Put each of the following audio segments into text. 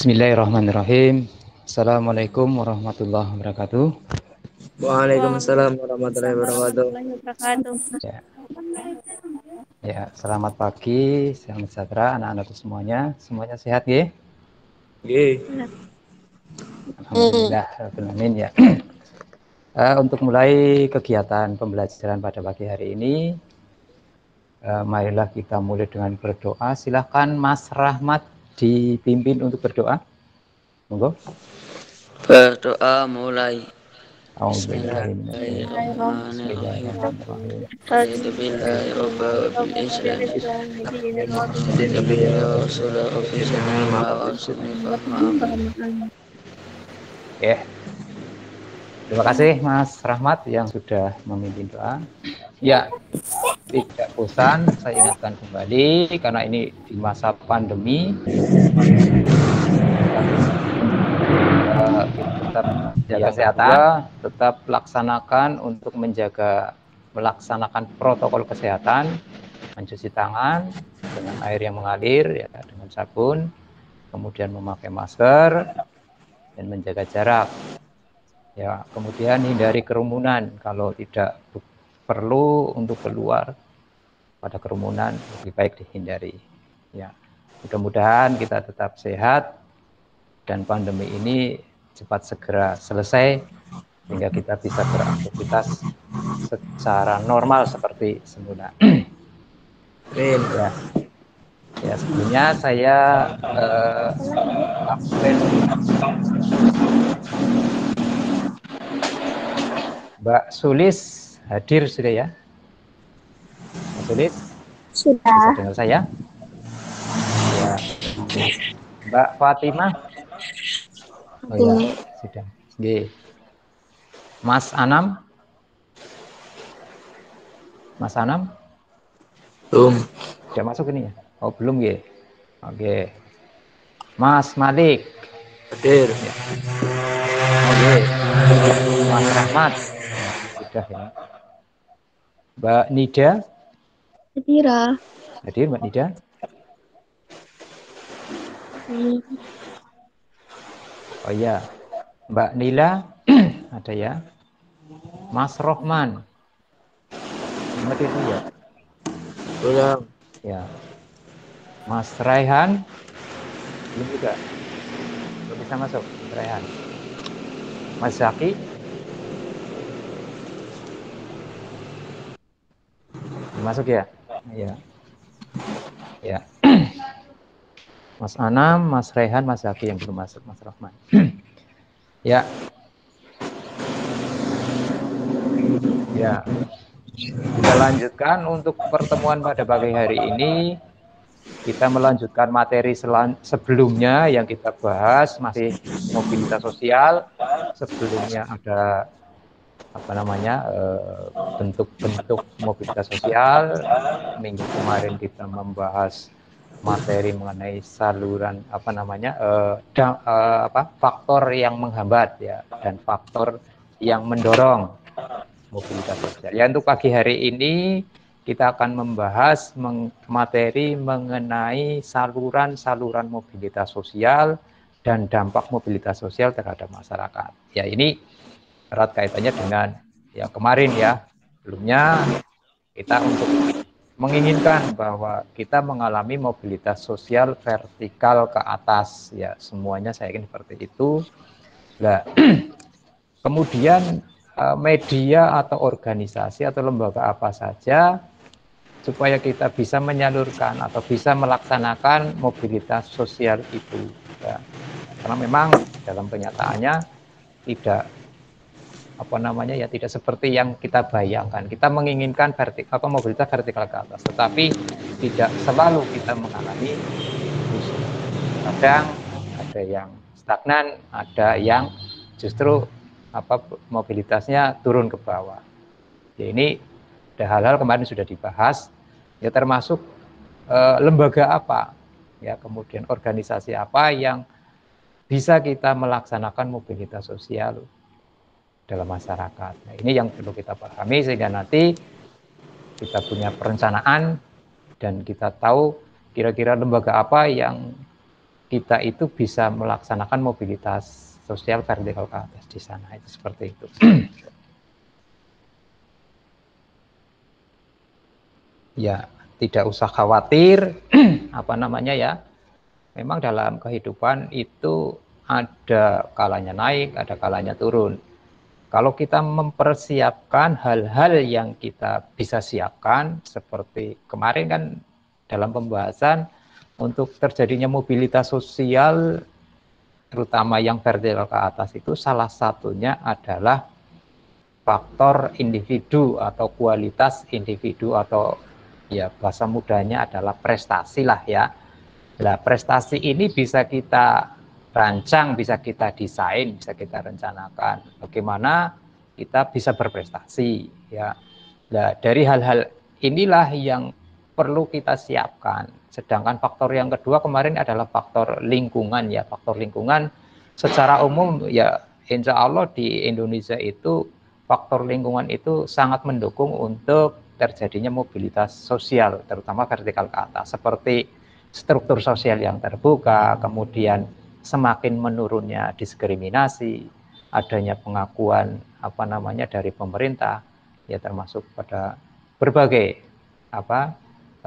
Bismillahirrahmanirrahim. Assalamualaikum warahmatullahi wabarakatuh. Waalaikumsalam warahmatullahi wabarakatuh. Ya, ya, selamat pagi, selamat sejahtera anak-anakku semuanya. Semuanya sehat ya? Alhamdulillah, rabbil alamin ya. Untuk mulai kegiatan pembelajaran pada pagi hari ini, marilah kita mulai dengan berdoa. Silahkan Mas Rahmat dipimpin untuk berdoa. Monggo. Berdoa mulai. Bismillahirrahmanirrahim. Bismillahirrahmanirrahim. Raditu billahi rabba wa bil islam. Raditu billahi rasulah wa bil sunnah wa sunni fahma. Oke. Terima kasih Mas Rahmat yang sudah memimpin doa. Ya, tidak bosan saya ingatkan kembali karena ini di masa pandemi. Tetap jaga kesehatan, tetap laksanakan untuk melaksanakan protokol kesehatan, mencuci tangan dengan air yang mengalir ya, dengan sabun, kemudian memakai masker dan menjaga jarak. Ya, kemudian hindari kerumunan kalau tidak perlu untuk keluar pada kerumunan lebih baik dihindari. Ya, mudah-mudahan kita tetap sehat dan pandemi ini cepat segera selesai sehingga kita bisa beraktivitas secara normal seperti semula. Ya, sebelumnya saya absen Mbak Sulis hadir sudah ya? Mbak Sulis? Sudah. Bisa dengar saya? Ya. Mbak Fatimah? Oh ya, sudah. Oke. Mas Anam? Mas Anam? Belum. Sudah masuk ini ya? Oh, belum ya? Oke. Mas Malik? Hadir. Ya. Oke. Mas Rahmat? Sudah ini. Mbak Nida? Hadir Mbak Nida? Oh iya. Mbak Nila? Ada ya? Mas Rohman? Ingat itu ya? Belum. Ya. Mas Raihan? Belum juga? Belum bisa masuk, Mas Raihan. Mas Zaki? Belum masuk ya? Ya. Ya. Mas Anam, Mas Raihan, Mas Zaki yang belum masuk, Mas Rohman. Ya. Ya. Kita lanjutkan untuk pertemuan pada pagi hari ini. Kita melanjutkan materi sebelumnya yang kita bahas masih mobilitas sosial. Sebelumnya ada bentuk-bentuk mobilitas sosial. Minggu kemarin kita membahas materi mengenai saluran faktor yang menghambat ya dan faktor yang mendorong mobilitas sosial. Ya, untuk pagi hari ini kita akan membahas materi mengenai saluran-saluran mobilitas sosial dan dampak mobilitas sosial terhadap masyarakat. Ya, ini erat kaitannya dengan ya kemarin ya. Sebelumnya kita untuk menginginkan bahwa kita mengalami mobilitas sosial vertikal ke atas ya, semuanya saya ingin seperti itu. Nah, kemudian media atau organisasi atau lembaga apa saja supaya kita bisa menyalurkan atau bisa melaksanakan mobilitas sosial itu ya. Karena memang dalam kenyataannya tidak tidak seperti yang kita bayangkan. Kita menginginkan mobilitas vertikal ke atas, tetapi tidak selalu kita mengalami itu. Kadang ada yang stagnan, ada yang justru mobilitasnya turun ke bawah. Ya, ini ada hal-hal kemarin sudah dibahas, ya termasuk lembaga apa, ya kemudian organisasi apa yang bisa kita melaksanakan mobilitas sosial dalam masyarakat. Nah, ini yang perlu kita pahami sehingga nanti kita punya perencanaan dan kita tahu kira-kira lembaga apa yang kita itu bisa melaksanakan mobilitas sosial vertikal ke atas di sana, itu seperti itu. Ya, tidak usah khawatir, apa namanya ya, memang dalam kehidupan itu ada kalanya naik, ada kalanya turun. Kalau kita mempersiapkan hal-hal yang kita bisa siapkan, seperti kemarin kan dalam pembahasan untuk terjadinya mobilitas sosial, terutama yang vertikal ke atas itu salah satunya adalah faktor individu atau kualitas individu, atau ya bahasa mudanya adalah prestasi lah ya. Nah, prestasi ini bisa kita rancang, bisa kita desain, bisa kita rencanakan bagaimana kita bisa berprestasi ya. Nah, dari hal-hal inilah yang perlu kita siapkan. Sedangkan faktor yang kedua kemarin adalah faktor lingkungan ya. Faktor lingkungan secara umum ya, insya Allah di Indonesia itu faktor lingkungan itu sangat mendukung untuk terjadinya mobilitas sosial, terutama vertikal ke atas, seperti struktur sosial yang terbuka, kemudian semakin menurunnya diskriminasi, adanya pengakuan apa namanya dari pemerintah, ya termasuk pada berbagai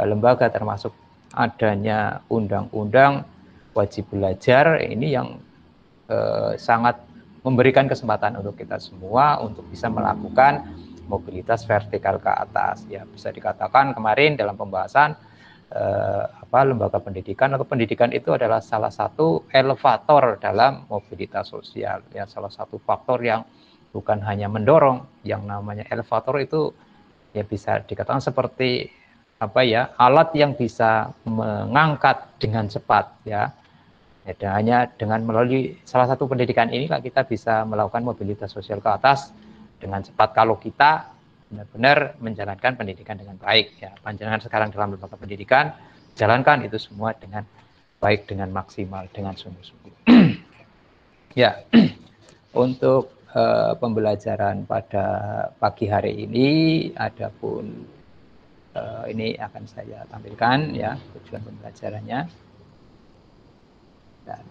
lembaga, termasuk adanya undang-undang wajib belajar, ini yang sangat memberikan kesempatan untuk kita semua untuk bisa melakukan mobilitas vertikal ke atas. Ya, bisa dikatakan kemarin dalam pembahasan lembaga pendidikan atau pendidikan itu adalah salah satu elevator dalam mobilitas sosial. Ya, salah satu faktor yang bukan hanya mendorong, yang namanya elevator itu ya bisa dikatakan seperti alat yang bisa mengangkat dengan cepat ya. Dan hanya dengan melalui salah satu pendidikan inilah kita bisa melakukan mobilitas sosial ke atas dengan cepat kalau kita benar-benar menjalankan pendidikan dengan baik ya. Panjenengan sekarang dalam lembaga pendidikan, jalankan itu semua dengan baik, dengan maksimal, dengan sungguh-sungguh. Ya, untuk pembelajaran pada pagi hari ini, adapun ini akan saya tampilkan ya tujuan pembelajarannya. Dan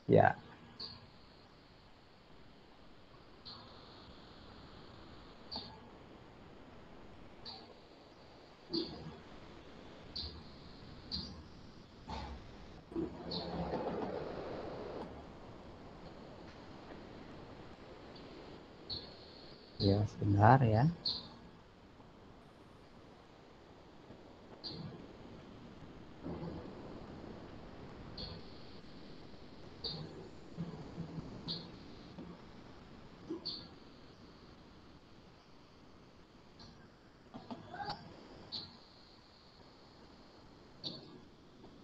ya, ya sebentar ya.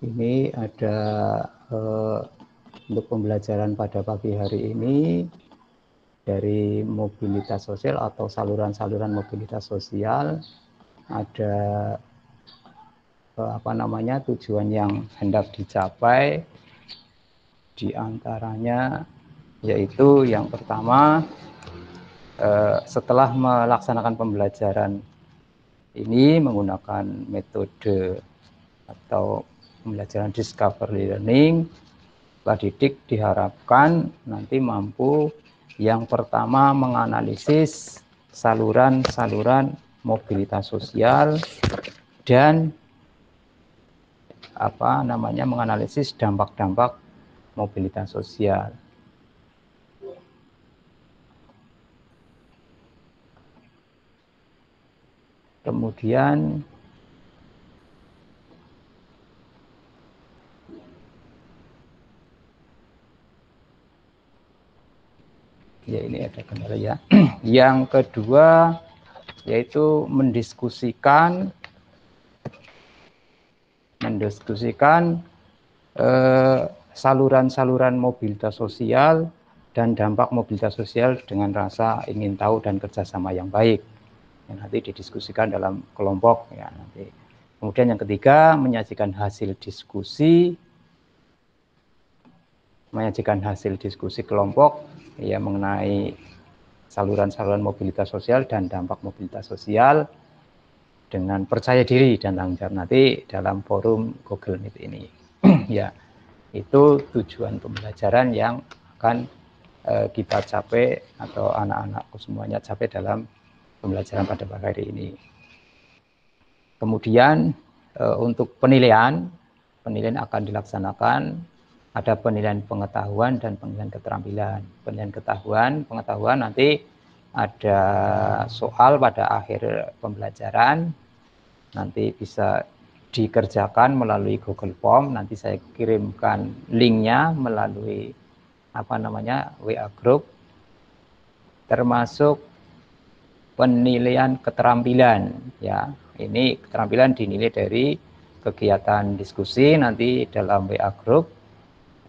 Ini ada untuk pembelajaran pada pagi hari ini dari mobilitas sosial atau saluran-saluran mobilitas sosial, ada tujuan yang hendak dicapai, diantaranya yaitu yang pertama, setelah melaksanakan pembelajaran ini menggunakan metode atau pembelajaran discovery learning, setelah didik diharapkan nanti mampu yang pertama menganalisis saluran-saluran mobilitas sosial dan menganalisis dampak-dampak mobilitas sosial. Kemudian ya ini ada kendala ya. Yang kedua yaitu mendiskusikan saluran-saluran mobilitas sosial dan dampak mobilitas sosial dengan rasa ingin tahu dan kerjasama yang baik. Yang nanti didiskusikan dalam kelompok ya nanti. Kemudian yang ketiga, menyajikan hasil diskusi kelompok ya mengenai saluran-saluran mobilitas sosial dan dampak mobilitas sosial dengan percaya diri dan tanggung jawab nanti dalam forum Google Meet ini. Ya, itu tujuan pembelajaran yang akan kita capai atau anak-anakku semuanya capai dalam pembelajaran pada pagi hari ini. Kemudian untuk penilaian akan dilaksanakan ada penilaian pengetahuan dan penilaian keterampilan. Penilaian pengetahuan nanti ada soal pada akhir pembelajaran, nanti bisa dikerjakan melalui Google Form, nanti saya kirimkan linknya melalui WA Group, termasuk penilaian keterampilan ya. Ini keterampilan dinilai dari kegiatan diskusi nanti dalam WA Group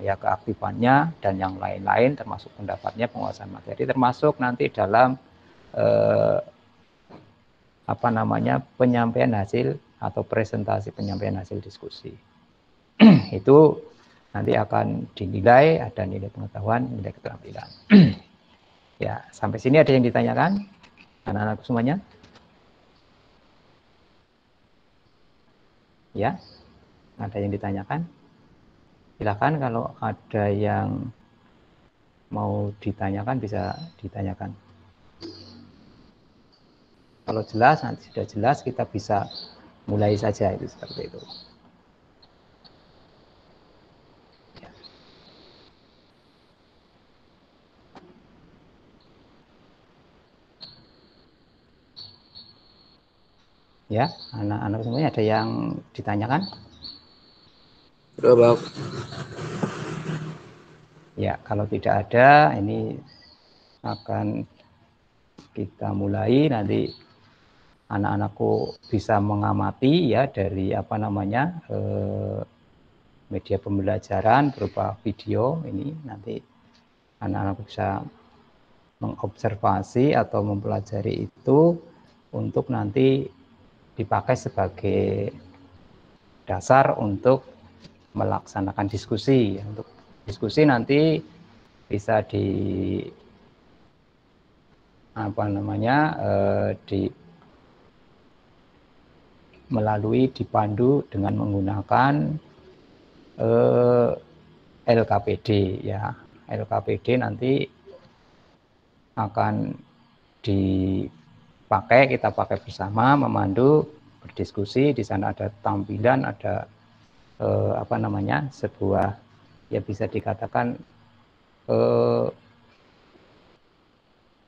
ya, keaktifannya dan yang lain-lain termasuk pendapatnya, penguasaan materi, termasuk nanti dalam penyampaian hasil atau presentasi penyampaian hasil diskusi. Itu nanti akan dinilai, ada nilai pengetahuan, nilai keterampilan. Ya, sampai sini ada yang ditanyakan anak-anakku semuanya? Ya, ada yang ditanyakan? Silakan kalau ada yang mau ditanyakan bisa ditanyakan. Kalau jelas, nanti sudah jelas kita bisa mulai saja itu seperti itu. Ya, anak-anak semuanya ada yang ditanyakan? Sudah, Bang. Ya, kalau tidak ada, ini akan kita mulai. Nanti anak-anakku bisa mengamati ya dari media pembelajaran berupa video ini. Nanti anak-anakku bisa mengobservasi atau mempelajari itu untuk nanti dipakai sebagai dasar untuk melaksanakan diskusi. Untuk diskusi nanti bisa melalui dipandu dengan menggunakan LKPD ya. LKPD nanti akan dipakai, kita pakai bersama, memandu, berdiskusi. Di sana ada tampilan, ada sebuah ya bisa dikatakan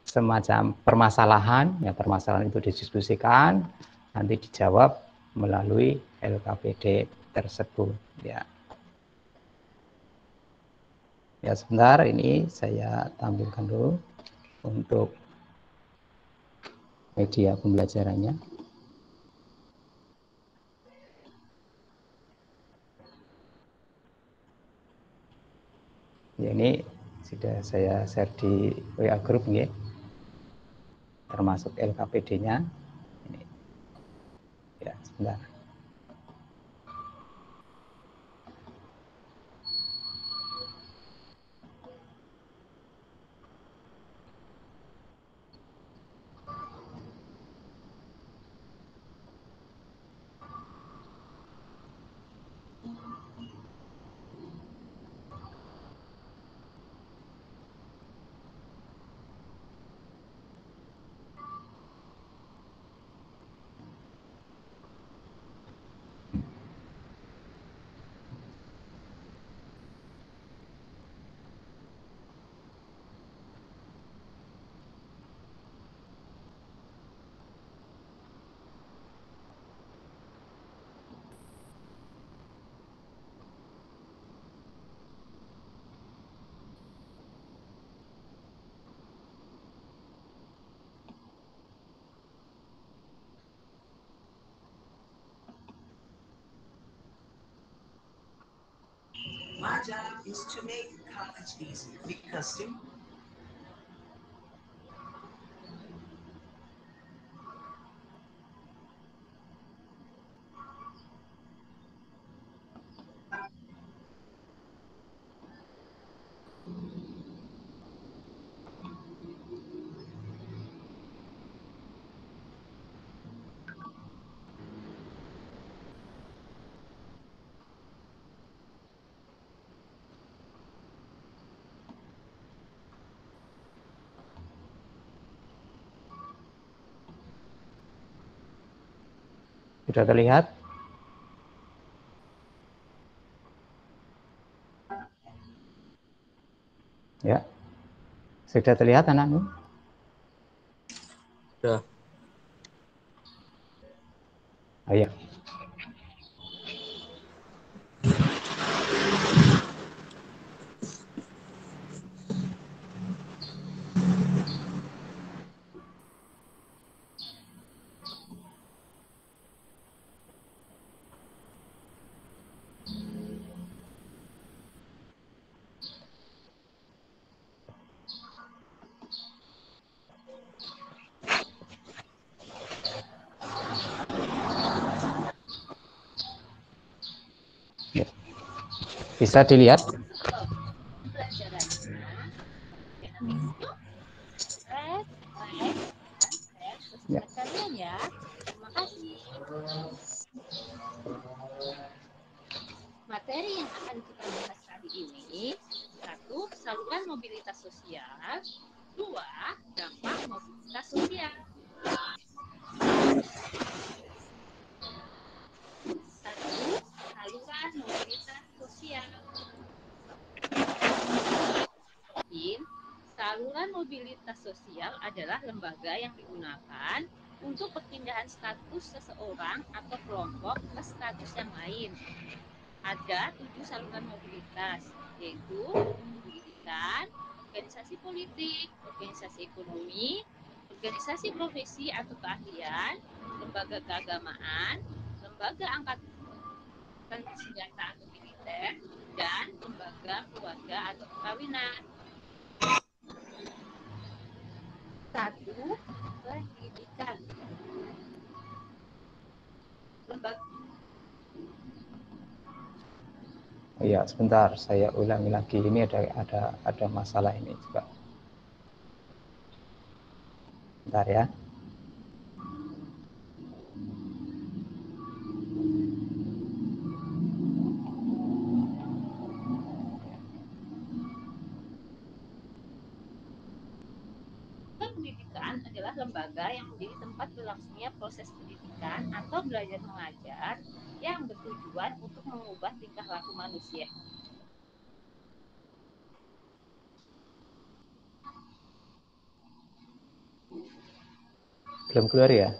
semacam permasalahan ya, permasalahan itu didiskusikan, nanti dijawab melalui LKPD tersebut ya. Ya, sebentar, ini saya tampilkan dulu untuk media pembelajarannya. Ya, ini sudah saya share di WA Group ya, termasuk LKPD-nya. Ya, sebentar. Sudah terlihat? Ya. Sudah terlihat anakmu? Sudah. Ayo. Bisa dilihat? Ya. Kalian ya. Terima kasih. Materi yang akan kita bahas kali ini, 1. Saluran mobilitas sosial. 2. Dampak mobilitas sosial. 1. Saluran mobilitas sosial. Saluran mobilitas sosial adalah lembaga yang digunakan untuk perpindahan status seseorang atau kelompok ke status yang lain. Ada 7 saluran mobilitas, yaitu pendidikan, organisasi politik, organisasi ekonomi, organisasi profesi atau keahlian, lembaga keagamaan, lembaga angkatan bersenjata atau militer, dan lembaga keluarga atau perkawinan. 1. Pendidikan. Lembaga. Iya, sebentar, saya ulangi lagi. Ini ada masalah ini juga. Bentar ya. Pendidikan adalah lembaga yang menjadi tempat berlangsungnya proses pendidikan atau belajar mengajar yang bertujuan untuk mengubah tingkah laku manusia. Belum keluar ya?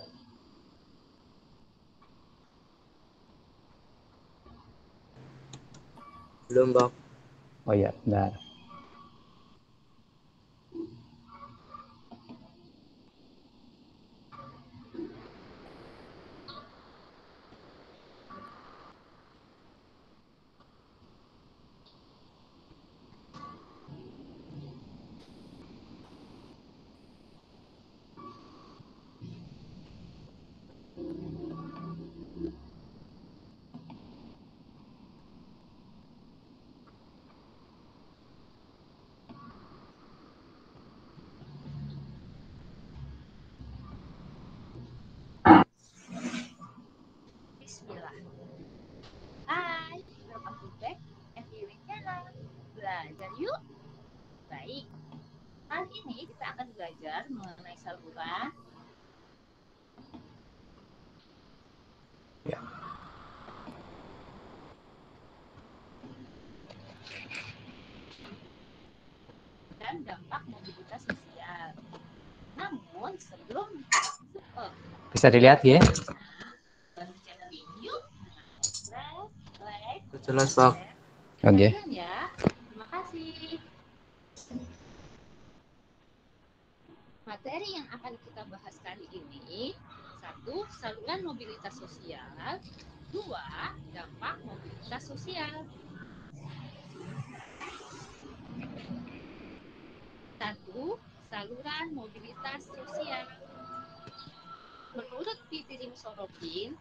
Belum, Bang. Oh iya, benar. Bismillah. Hai, welcome back and Dewi channel. Belajar yuk. Baik. Kali ini kita akan belajar mengenai saluran. Ya. Dan dampak mobilitas sosial. Namun sebelum Bisa dilihat ya? channel ini yuk. Like, Jelas, Bang. Oke. ya. Terima kasih. Materi yang akan kita bahas kali ini, 1. Saluran mobilitas sosial. 2. Dampak mobilitas sosial. Satu, saluran mobilitas sosial. Menurut Pitirim Sorokin,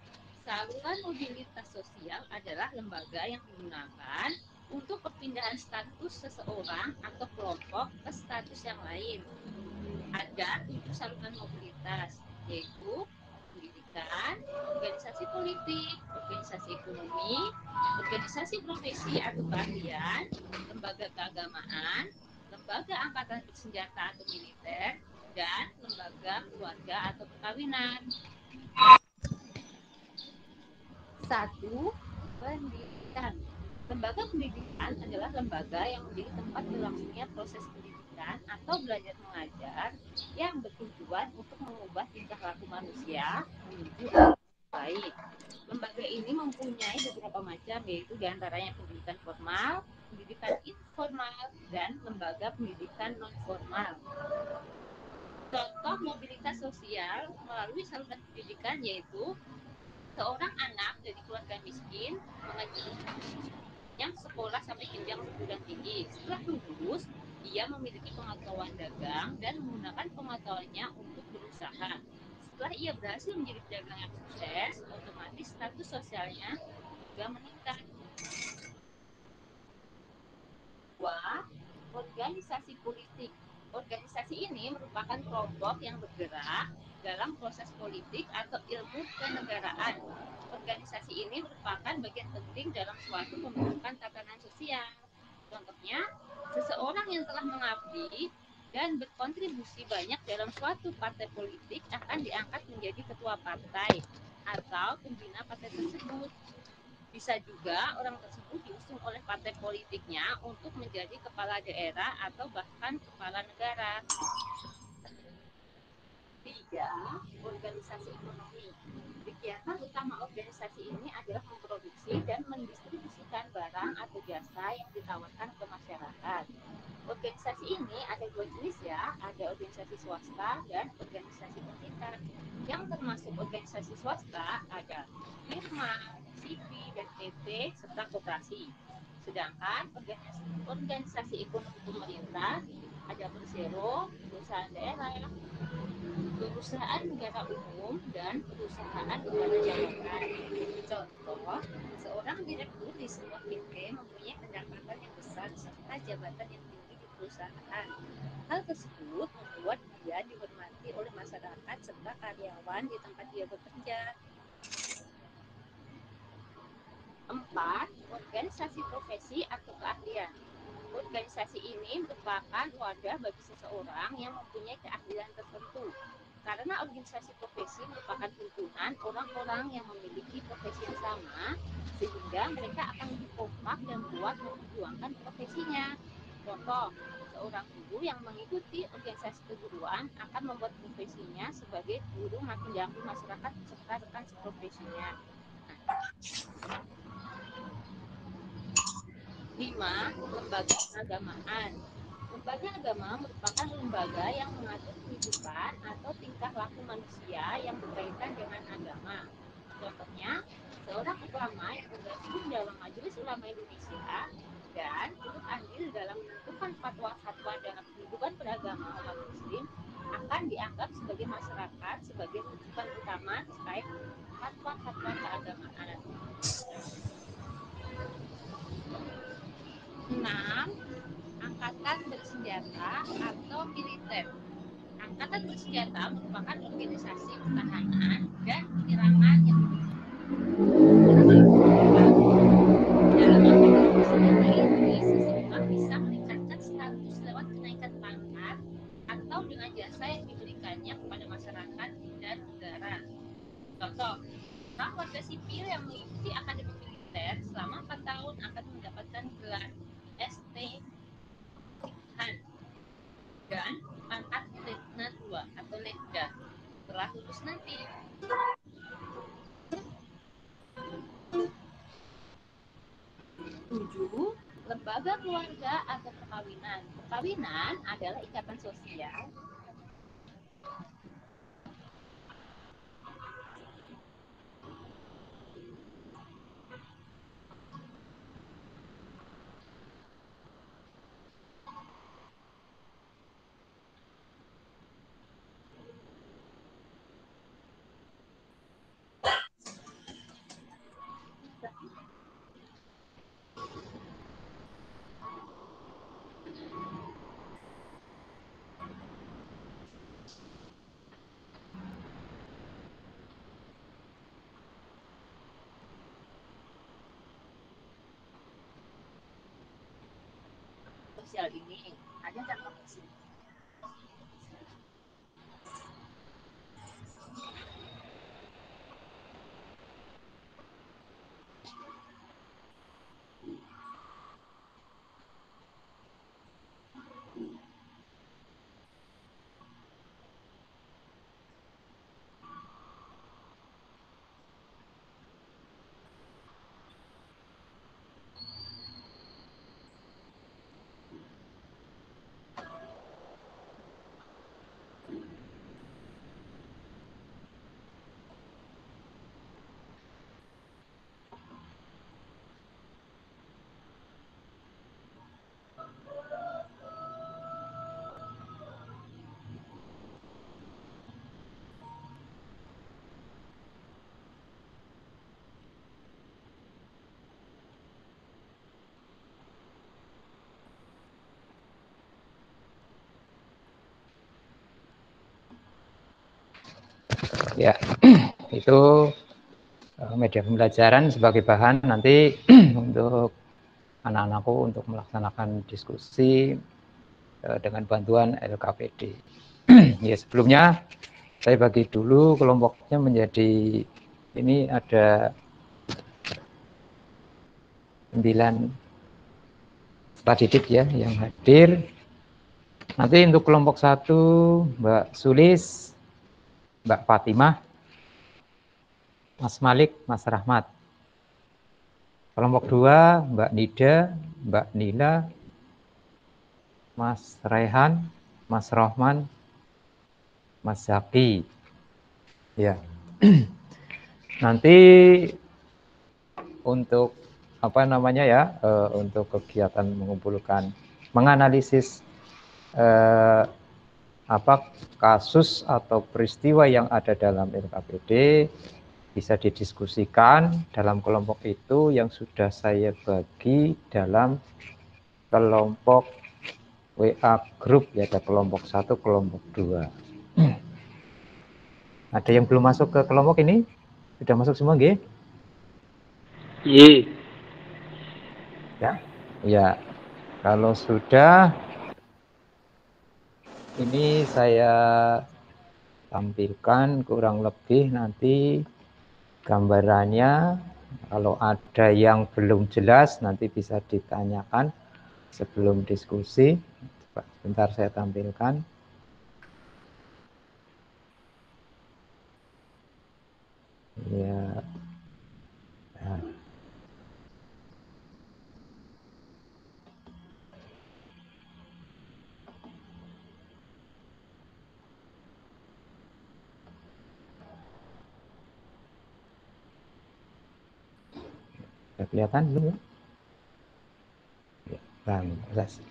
saluran mobilitas sosial adalah lembaga yang digunakan untuk perpindahan status seseorang atau kelompok ke status yang lain. Ada 7 saluran mobilitas, yaitu pendidikan, organisasi politik, organisasi ekonomi, organisasi profesi atau keahlian, lembaga keagamaan, lembaga angkatan bersenjata atau militer, dan lembaga keluarga atau perkawinan. 1. Pendidikan. Lembaga pendidikan adalah lembaga yang menjadi tempat berlangsungnya proses pendidikan atau belajar mengajar yang bertujuan untuk mengubah tingkah laku manusia menuju arah baik. Lembaga ini mempunyai beberapa macam, yaitu diantaranya pendidikan formal, pendidikan informal, dan lembaga pendidikan non formal. Contoh mobilitas sosial melalui saluran pendidikan yaitu seorang anak dari keluarga miskin yang sekolah sampai jenjang perguruan tinggi. Setelah lulus, ia memiliki pengetahuan dagang dan menggunakan pengetahuannya untuk berusaha. Setelah ia berhasil menjadi pedagang yang sukses, otomatis status sosialnya juga meningkat. 2. Organisasi politik. Organisasi ini merupakan kelompok yang bergerak dalam proses politik atau ilmu kenegaraan. Organisasi ini merupakan bagian penting dalam suatu pembentukan tatanan sosial. Contohnya, seseorang yang telah mengabdi dan berkontribusi banyak dalam suatu partai politik akan diangkat menjadi ketua partai atau pembina partai tersebut. Bisa juga orang tersebut diusung oleh partai politiknya untuk menjadi kepala daerah atau bahkan kepala negara. 3. Organisasi ekonomi. Kegiatan utama organisasi ini adalah memproduksi dan mendistribusikan barang atau jasa yang ditawarkan ke masyarakat. Organisasi ini ada 2 jenis ya, ada organisasi swasta dan organisasi pemerintah. Yang termasuk organisasi swasta ada firma, CV, dan PT, serta koperasi. Sedangkan organisasi ekonomi pemerintah ada Persero, perusahaan daerah, perusahaan negara umum, dan perusahaan negara jabatan. Contoh, seorang direktur di sebuah PT mempunyai pendapatan yang besar serta jabatan yang tinggi di perusahaan. Hal tersebut membuat dia dihormati oleh masyarakat serta karyawan di tempat dia bekerja. 4. Organisasi profesi atau keahlian. Organisasi ini merupakan wadah bagi seseorang yang mempunyai keahlian tertentu. Karena organisasi profesi merupakan himpunan orang-orang yang memiliki profesi yang sama, sehingga mereka akan lebih kompak dan kuat memperjuangkan profesinya. Contoh, seorang guru yang mengikuti organisasi keguruan akan membuat profesinya sebagai guru makin diakui masyarakat serta rekan seprofesinya. 5. Lembaga keagamaan. Lembaga agama merupakan lembaga yang mengatur kehidupan atau tingkah laku manusia yang berkaitan dengan agama. Contohnya, seorang ulama yang tergabung dalam Majelis Ulama Indonesia dan turut andil dalam menentukan fatwa-fatwa dalam kehidupan beragama umat muslim akan dianggap sebagai masyarakat sebagai rujukan utama terkait fatwa-fatwa keagamaan. 6. Angkatan bersenjata atau militer. Angkatan bersenjata merupakan organisasi pertahanan dan penyerangan yang dalam angkatan bersenjata ini seseorang bisa meningkatkan status lewat kenaikan pangkat atau dengan jasa yang diberikannya kepada masyarakat dan negara. Contoh, orang warga sipil yang mengikuti akademi militer selama 4 tahun akan mendapatkan gelar ST dan pangkat Letna 2 atau Letda setelah lulus nanti. 7. Lembaga keluarga atau perkawinan. Perkawinan adalah ikatan sosial sosial ini? Ada nggak koneksi? Ya, itu media pembelajaran sebagai bahan nanti untuk anak-anakku untuk melaksanakan diskusi dengan bantuan LKPD. Ya, sebelumnya saya bagi dulu kelompoknya menjadi ini ada 9 peserta didik ya yang hadir. Nanti untuk kelompok 1 Mbak Sulis, Mbak Fatimah, Mas Malik, Mas Rahmat. Kelompok 2 Mbak Nida, Mbak Nila, Mas Rehan, Mas Rohman, Mas Zaki. Ya. Nanti untuk apa namanya ya, untuk kegiatan mengumpulkan, menganalisis apa kasus atau peristiwa yang ada dalam LKPD bisa didiskusikan dalam kelompok itu yang sudah saya bagi dalam kelompok WA grup ya, ada kelompok 1, kelompok 2. Ada yang belum masuk ke kelompok ini? Sudah masuk semua, nggih? Iya. Ya. Ya. Kalau sudah, ini saya tampilkan kurang lebih nanti gambarannya. Kalau ada yang belum jelas nanti bisa ditanyakan sebelum diskusi. Sebentar saya tampilkan. Ya. Nah. Sudah kelihatan belum ya? Ya, jelas.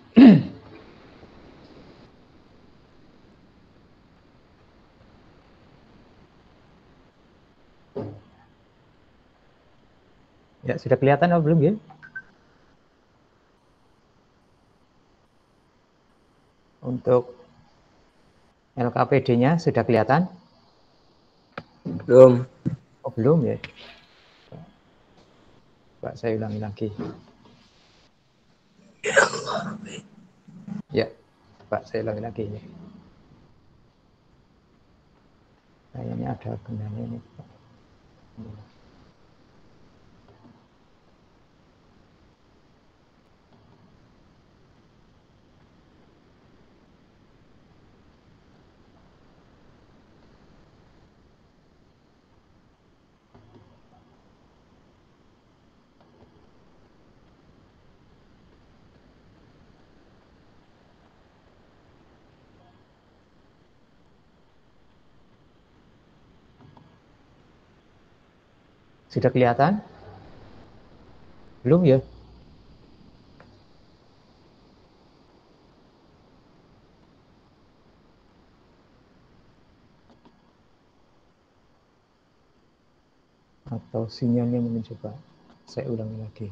Ya, sudah kelihatan atau belum ya? Untuk LKPD-nya sudah kelihatan? Belum. Oh, belum ya? Pak, saya ulangi lagi. Ya, Pak, saya ulangi lagi. Kayaknya ada kendala ini, Pak. Sudah kelihatan? Belum ya? Atau sinyalnya mungkin coba saya ulangi lagi.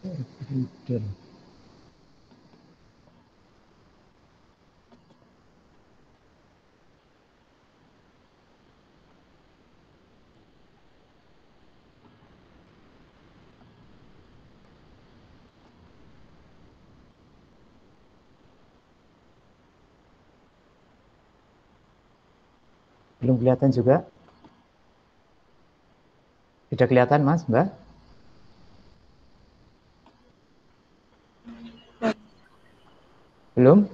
Tidur. Belum kelihatan juga? Tidak kelihatan, Mas, Mbak? Belum?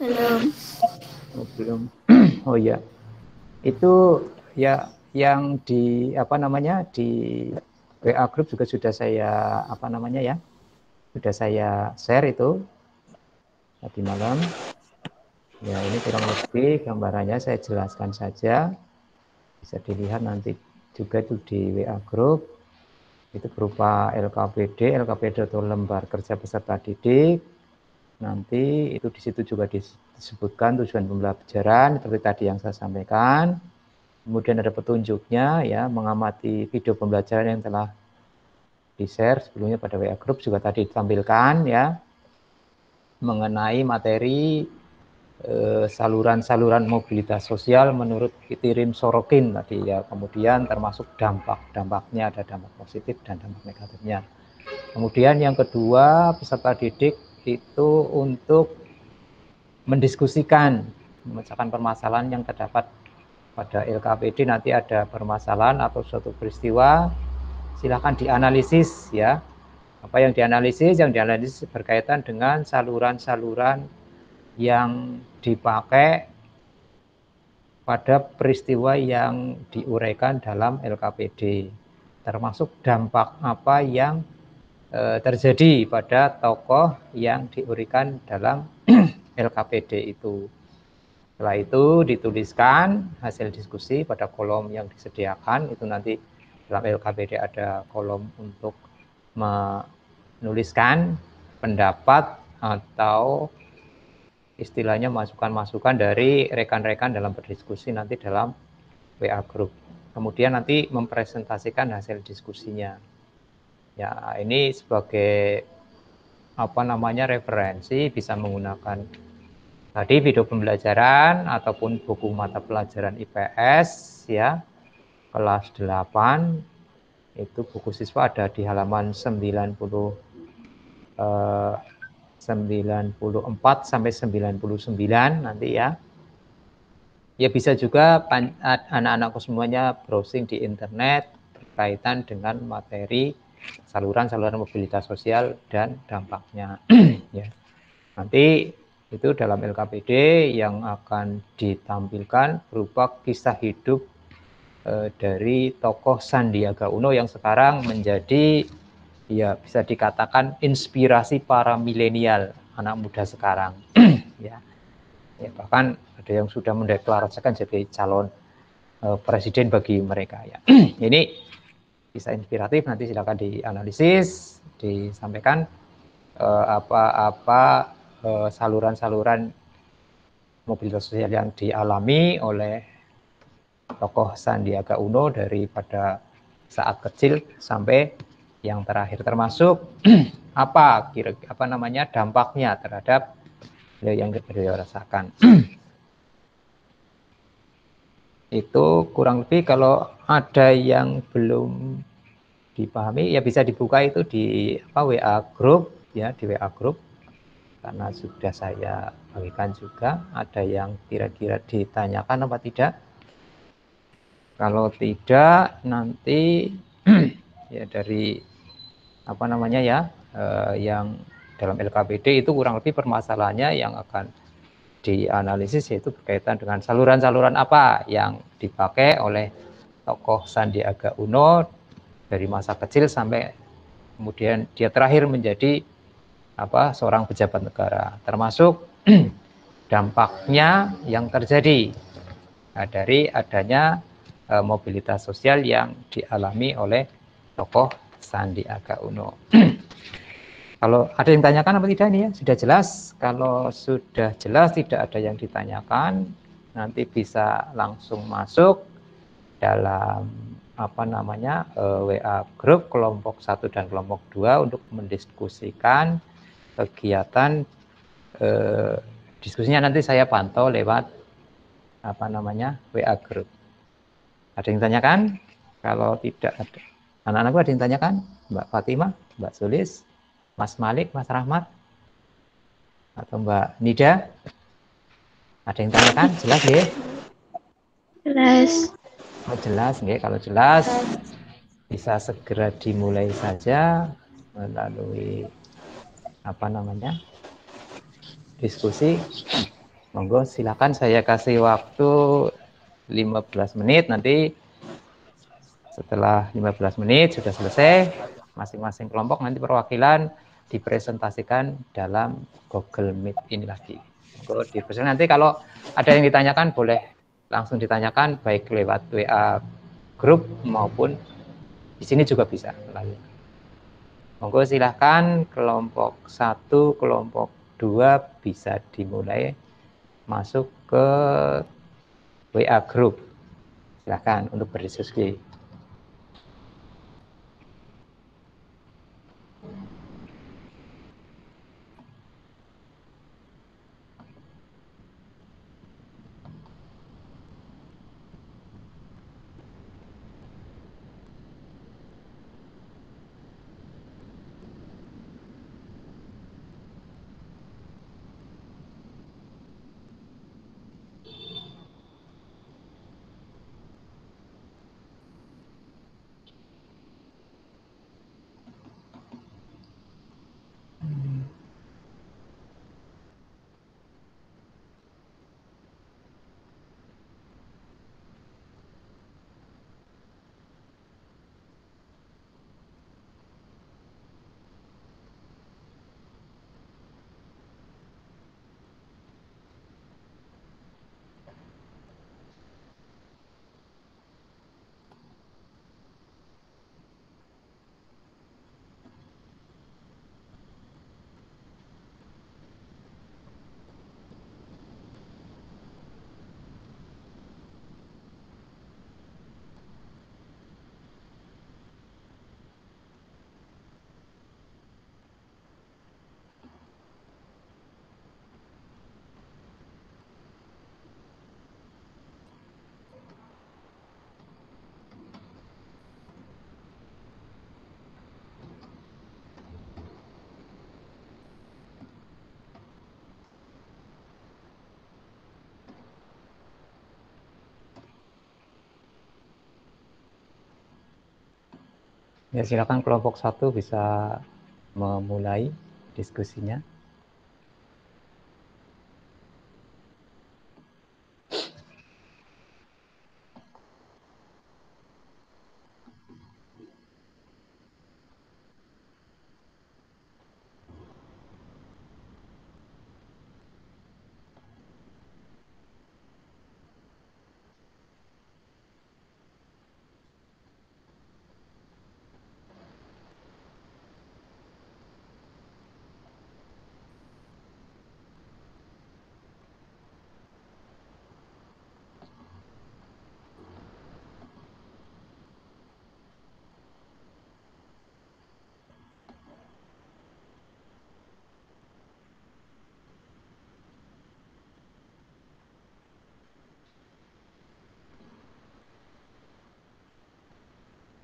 Belum. Oh, belum. Oh iya. Itu ya yang di apa namanya di WA group juga sudah saya apa namanya ya? Sudah saya share itu tadi malam. Ya, ini kurang lebih gambarannya saya jelaskan saja. Bisa dilihat nanti juga itu di WA group. Itu berupa LKPD atau lembar kerja peserta didik. Nanti itu di situ juga disebutkan tujuan pembelajaran seperti tadi yang saya sampaikan. Kemudian ada petunjuknya ya, mengamati video pembelajaran yang telah di-share sebelumnya pada WA group juga tadi ditampilkan ya, mengenai materi saluran-saluran mobilitas sosial menurut Kitirim Sorokin tadi ya, kemudian termasuk dampaknya, ada dampak positif dan dampak negatifnya. Kemudian yang kedua, peserta didik itu untuk mendiskusikan, memecahkan permasalahan yang terdapat pada LKPD. Nanti ada permasalahan atau suatu peristiwa, silakan dianalisis ya. Apa yang dianalisis? Yang dianalisis berkaitan dengan saluran-saluran yang dipakai pada peristiwa yang diuraikan dalam LKPD, termasuk dampak apa yang terjadi pada tokoh yang diuraikan dalam LKPD itu. Setelah itu dituliskan hasil diskusi pada kolom yang disediakan, itu nanti dalam LKPD ada kolom untuk menuliskan pendapat atau istilahnya masukan-masukan dari rekan-rekan dalam berdiskusi nanti dalam WA group. Kemudian nanti mempresentasikan hasil diskusinya. Ya, ini sebagai apa namanya referensi, bisa menggunakan tadi video pembelajaran ataupun buku mata pelajaran IPS ya, kelas 8. Itu buku siswa ada di halaman 94 sampai 99 nanti ya. Ya bisa juga anak-anakku semuanya browsing di internet berkaitan dengan materi saluran-saluran mobilitas sosial dan dampaknya. Ya. Nanti itu dalam LKPD yang akan ditampilkan berupa kisah hidup dari tokoh Sandiaga Uno yang sekarang menjadi ya bisa dikatakan inspirasi para milenial, anak muda sekarang. Ya. Ya, bahkan ada yang sudah mendeklarasikan jadi calon presiden bagi mereka ya. Ini bisa inspiratif, nanti silakan dianalisis, disampaikan apa-apa saluran-saluran mobilitas sosial yang dialami oleh tokoh Sandiaga Uno daripada saat kecil sampai yang terakhir, termasuk apa namanya dampaknya terhadap yang beliau rasakan. Itu kurang lebih. Kalau ada yang belum dipahami ya bisa dibuka itu di WA group ya, di WA group, karena sudah saya bagikan juga. Ada yang kira-kira ditanyakan apa tidak? Kalau tidak nanti ya dari apa namanya ya, yang dalam LKPD itu kurang lebih permasalahannya yang akan dianalisis yaitu berkaitan dengan saluran-saluran apa yang dipakai oleh tokoh Sandiaga Uno dari masa kecil sampai kemudian dia terakhir menjadi seorang pejabat negara, termasuk dampaknya yang terjadi dari adanya mobilitas sosial yang dialami oleh tokoh Sandiaga Uno. Kalau ada yang ditanyakan apa tidak ini ya, sudah jelas. Kalau sudah jelas tidak ada yang ditanyakan, nanti bisa langsung masuk dalam WA grup kelompok 1 dan kelompok 2 untuk mendiskusikan kegiatan. Diskusinya nanti saya pantau lewat WA grup. Ada yang tanyakan? Kalau tidak ada, anak-anakku ada yang tanyakan? Mbak Fatimah, Mbak Sulis, Mas Malik, Mas Rahmat, atau Mbak Nida? Ada yang tanyakan? Jelas ya? Jelas. Oh, jelas nggih. Kalau jelas bisa segera dimulai saja melalui diskusi. Monggo silakan, saya kasih waktu 15 menit. Nanti setelah 15 menit sudah selesai, masing-masing kelompok nanti perwakilan dipresentasikan dalam Google Meet ini lagi. Monggo dipresentasikan. Nanti kalau ada yang ditanyakan boleh langsung ditanyakan baik lewat WA grup maupun di sini juga bisa. Monggo silahkan kelompok 1, kelompok 2 bisa dimulai masuk ke WA grup. Silahkan untuk berdiskusi. Ya, silakan kelompok 1 bisa memulai diskusinya.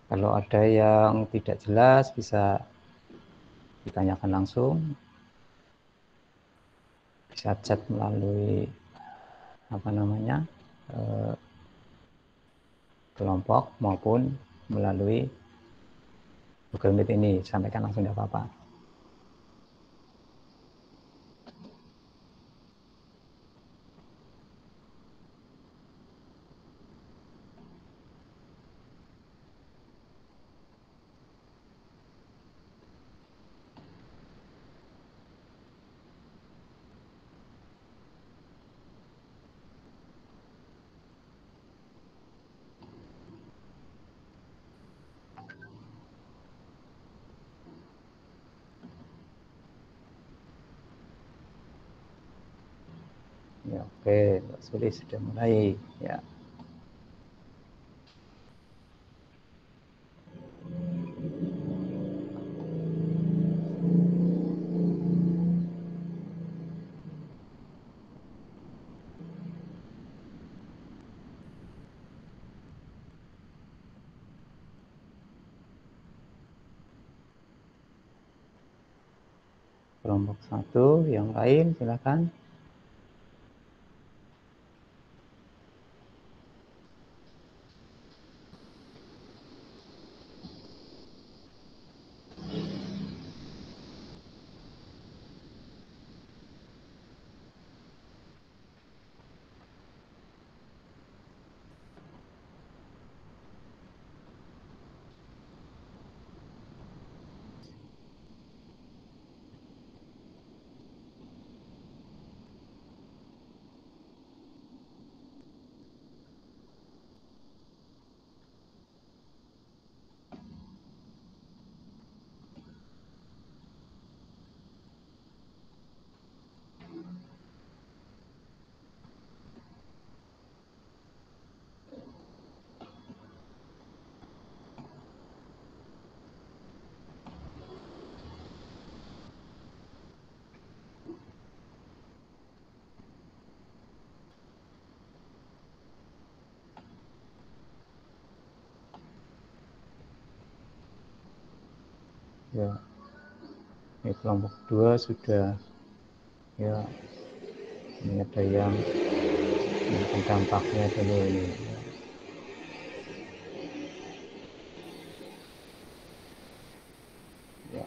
Kalau ada yang tidak jelas bisa ditanyakan langsung, bisa chat melalui kelompok maupun melalui Google Meet ini, sampaikan langsung, tidak apa-apa. Ya, oke, Mbak Sulis sudah mulai. Ya. kelompok 1 yang lain silakan. Ya, ini kelompok 2 sudah, ya, ini ada yang dampaknya dulu ini. Ya.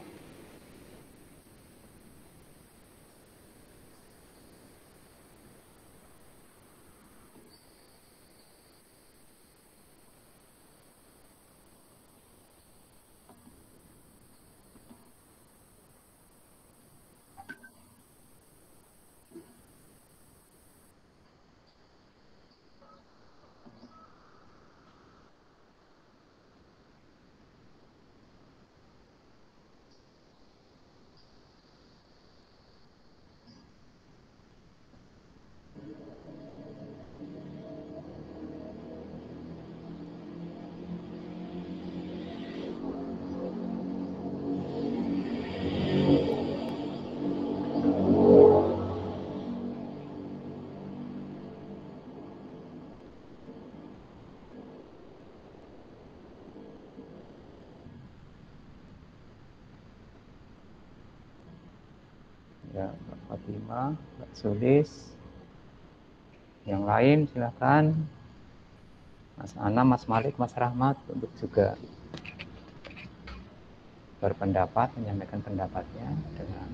Ya, Mbak Fatimah, Mbak Sulis, yang lain silakan. Mas Ana, Mas Malik, Mas Rahmat untuk juga berpendapat, menyampaikan pendapatnya dengan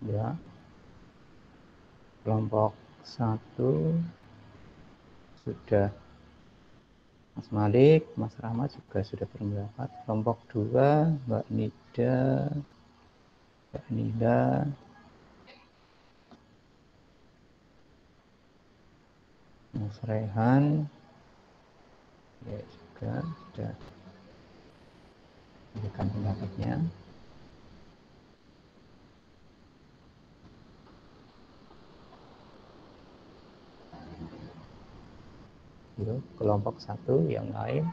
ya, kelompok 1 sudah Mas Malik, Mas Rahmat juga sudah berpendapat. Kelompok 2 Mbak Nida, Mbak Nida, Mas Rehan, ya juga sudah memberikan pendapatnya. Itu kelompok 1 yang lain.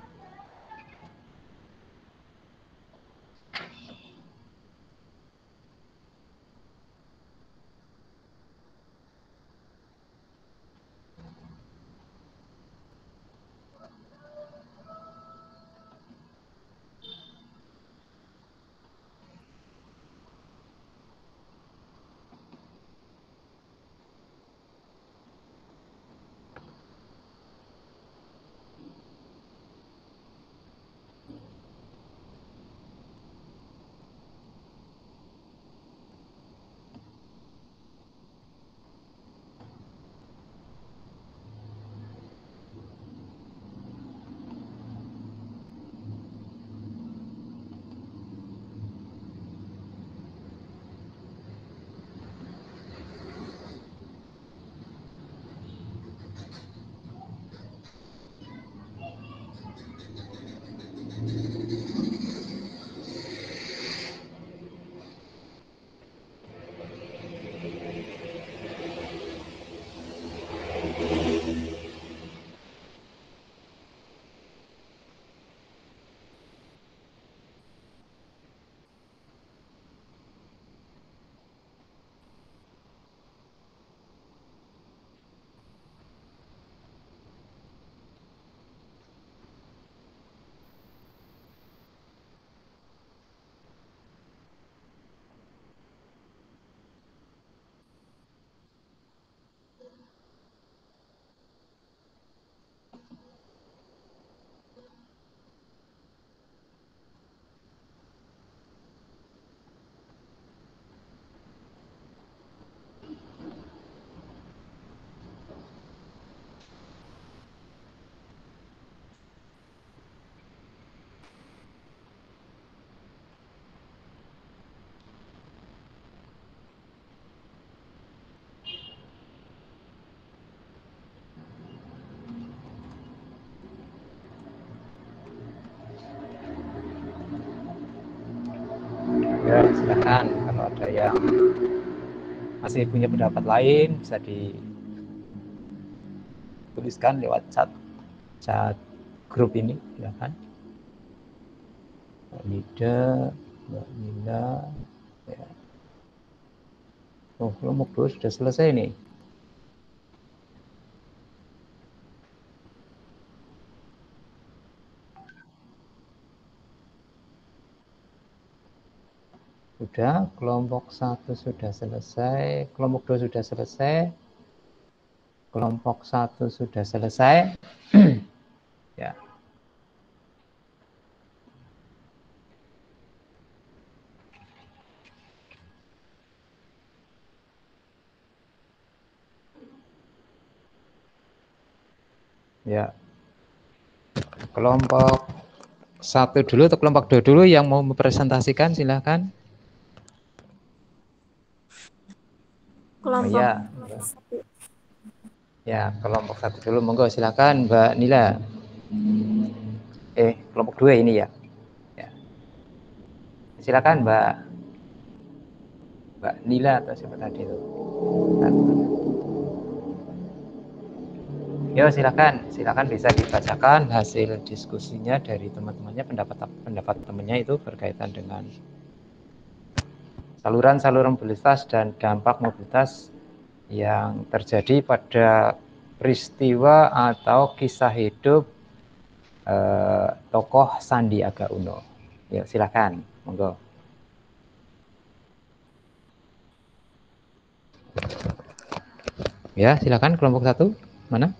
Ya, silakan kalau ada yang masih punya pendapat lain bisa dituliskan lewat chat grup ini, silakan. Mbak Nida, Mbak Nila, ya. Oh, kelompok 2 sudah selesai nih. Sudah, kelompok 1 sudah selesai, kelompok 2 sudah selesai, kelompok 1 sudah selesai. Ya. Ya. Kelompok 1 dulu atau kelompok 2 dulu yang mau mempresentasikan, silahkan. Kelompok ya. Ya, kelompok 1 dulu, monggo silakan Mbak Nila. Kelompok 2 ini ya. Ya. Silakan Mbak Nila atau siapa tadi itu. Yo, silakan bisa dibacakan hasil diskusinya dari teman-temannya, pendapat temannya itu berkaitan dengan saluran mobilitas dan dampak mobilitas yang terjadi pada peristiwa atau kisah hidup tokoh Sandiaga Uno. Ya, silakan, monggo. Ya, silakan kelompok 1. Mana?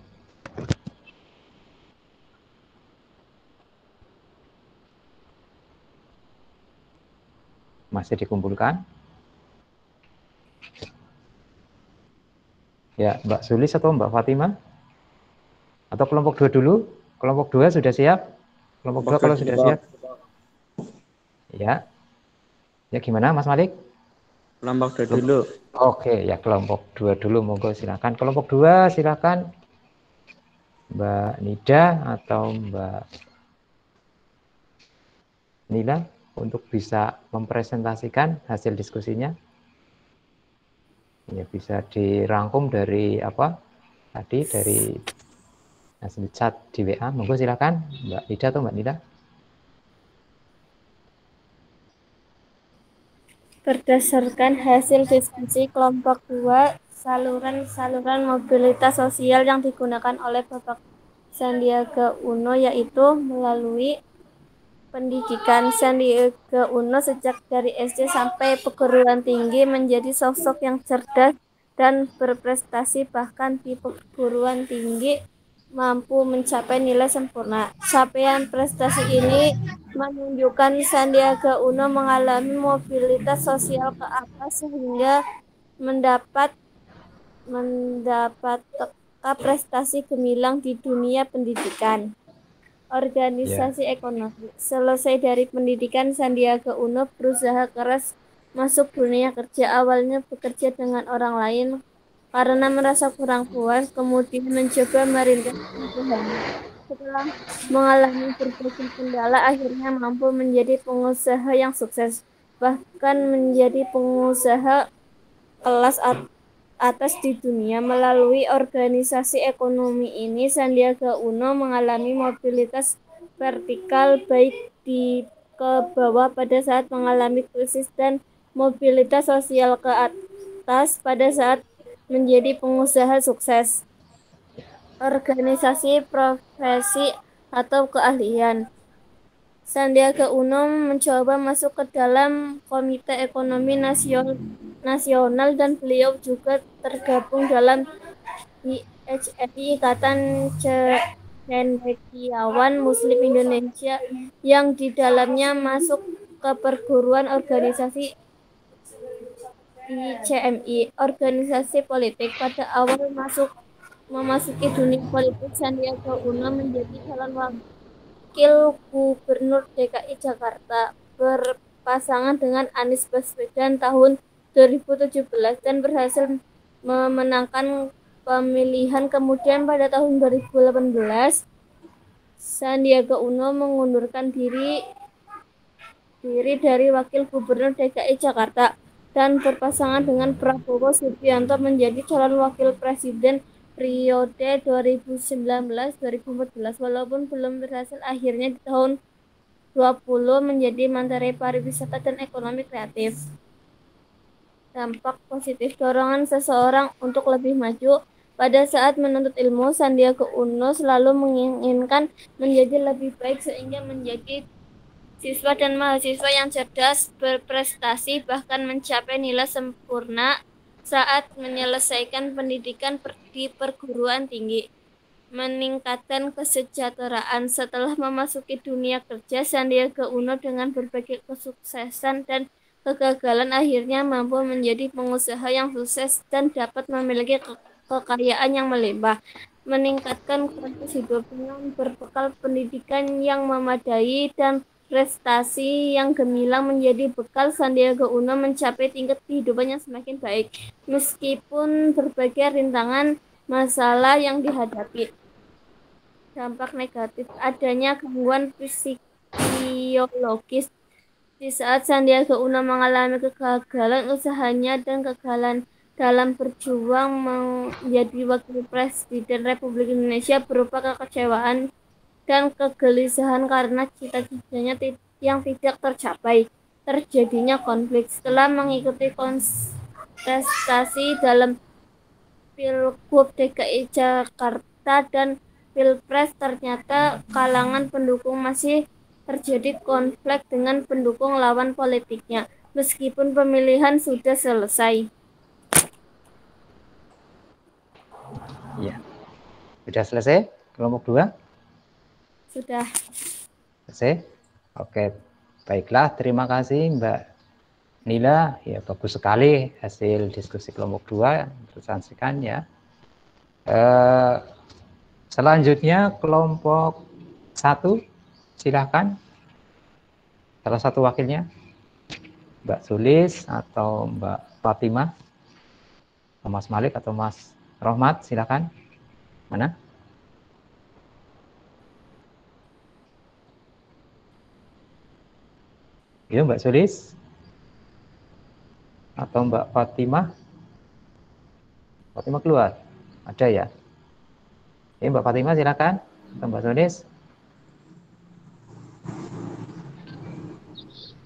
Masih dikumpulkan? Ya, Mbak Sulis atau Mbak Fatima? Atau kelompok 2 dulu? Kelompok 2 sudah siap? Kelompok 2 kalau sudah siap? Ya. Ya, gimana Mas Malik? Kelompok 2 dulu. Oke, ya kelompok 2 dulu, monggo silakan. Kelompok 2 silakan Mbak Nida atau Mbak Nila untuk bisa mempresentasikan hasil diskusinya. Ya, bisa dirangkum dari apa? Tadi dari hasil chat di WA. Monggo silakan Mbak Nida atau Mbak Nila. Berdasarkan hasil diskusi kelompok 2, saluran-saluran mobilitas sosial yang digunakan oleh Bapak Sandiaga Uno yaitu melalui pendidikan. Sandiaga Uno sejak dari SD sampai perguruan tinggi menjadi sosok yang cerdas dan berprestasi, bahkan di perguruan tinggi mampu mencapai nilai sempurna. Capaian prestasi ini menunjukkan Sandiaga Uno mengalami mobilitas sosial ke atas sehingga mendapat prestasi gemilang di dunia pendidikan. Organisasi ekonomi. Selesai dari pendidikan, Sandiaga Uno berusaha keras masuk dunia kerja. Awalnya bekerja dengan orang lain karena merasa kurang puas, kemudian mencoba merintis usahanya. Setelah mengalami berbagai kendala, akhirnya mampu menjadi pengusaha yang sukses, bahkan menjadi pengusaha kelas atas di dunia. Melalui organisasi ekonomi ini, Sandiaga Uno mengalami mobilitas vertikal baik di ke bawah pada saat mengalami krisis dan mobilitas sosial ke atas pada saat menjadi pengusaha sukses. Organisasi profesi atau keahlian. Sandiaga Uno mencoba masuk ke dalam Komite Ekonomi Nasional dan beliau juga tergabung dalam IHMI, Ikatan Cendekiawan Muslim Indonesia, yang di dalamnya masuk ke perguruan organisasi ICMI, organisasi politik. Pada awal memasuki dunia politik, Sandiaga Uno menjadi calon Wakil Gubernur DKI Jakarta berpasangan dengan Anies Baswedan tahun 2017 dan berhasil memenangkan pemilihan. Kemudian pada tahun 2018 Sandiaga Uno mengundurkan diri terdiri dari Wakil Gubernur DKI Jakarta dan berpasangan dengan Prabowo Subianto menjadi calon Wakil Presiden periode 2019-2014. Walaupun belum berhasil, akhirnya di tahun 20 menjadi Menteri Pariwisata dan Ekonomi Kreatif. Dampak positif dorongan seseorang untuk lebih maju. Pada saat menuntut ilmu, Sandiaga Uno selalu menginginkan menjadi lebih baik sehingga menjadi siswa dan mahasiswa yang cerdas, berprestasi, bahkan mencapai nilai sempurna saat menyelesaikan pendidikan di perguruan tinggi. Meningkatkan kesejahteraan. Setelah memasuki dunia kerja, Sandiaga Uno dengan berbagai kesuksesan dan kegagalan akhirnya mampu menjadi pengusaha yang sukses dan dapat memiliki kekayaan yang melimpah. Meningkatkan kualitas hidup dengan berbekal pendidikan yang memadai dan prestasi yang gemilang menjadi bekal Sandiaga Uno mencapai tingkat kehidupan yang semakin baik meskipun berbagai rintangan masalah yang dihadapi. Dampak negatif adanya gangguan psikologis. Di saat Sandiaga Uno mengalami kegagalan usahanya dan kegagalan dalam berjuang menjadi Wakil Presiden Republik Indonesia berupa kekecewaan dan kegelisahan karena cita-citanya yang tidak tercapai. Terjadinya konflik setelah mengikuti kontestasi dalam Pilgub DKI Jakarta dan Pilpres, ternyata kalangan pendukung masih terjadi konflik dengan pendukung lawan politiknya, meskipun pemilihan sudah selesai. Ya, sudah selesai kelompok 2? Sudah. Selesai? Oke, baiklah, terima kasih Mbak Nila. Ya, bagus sekali hasil diskusi kelompok 2, tersaksikan ya. Selanjutnya kelompok 1, silakan. Salah satu wakilnya, Mbak Sulis atau Mbak Fatimah, Mas Malik atau Mas Rohmat, silakan. Mana? Ya, Mbak Sulis atau Mbak Fatimah. Fatimah keluar, ada ya? Ya, Mbak Fatimah silakan. Atau Mbak Sulis.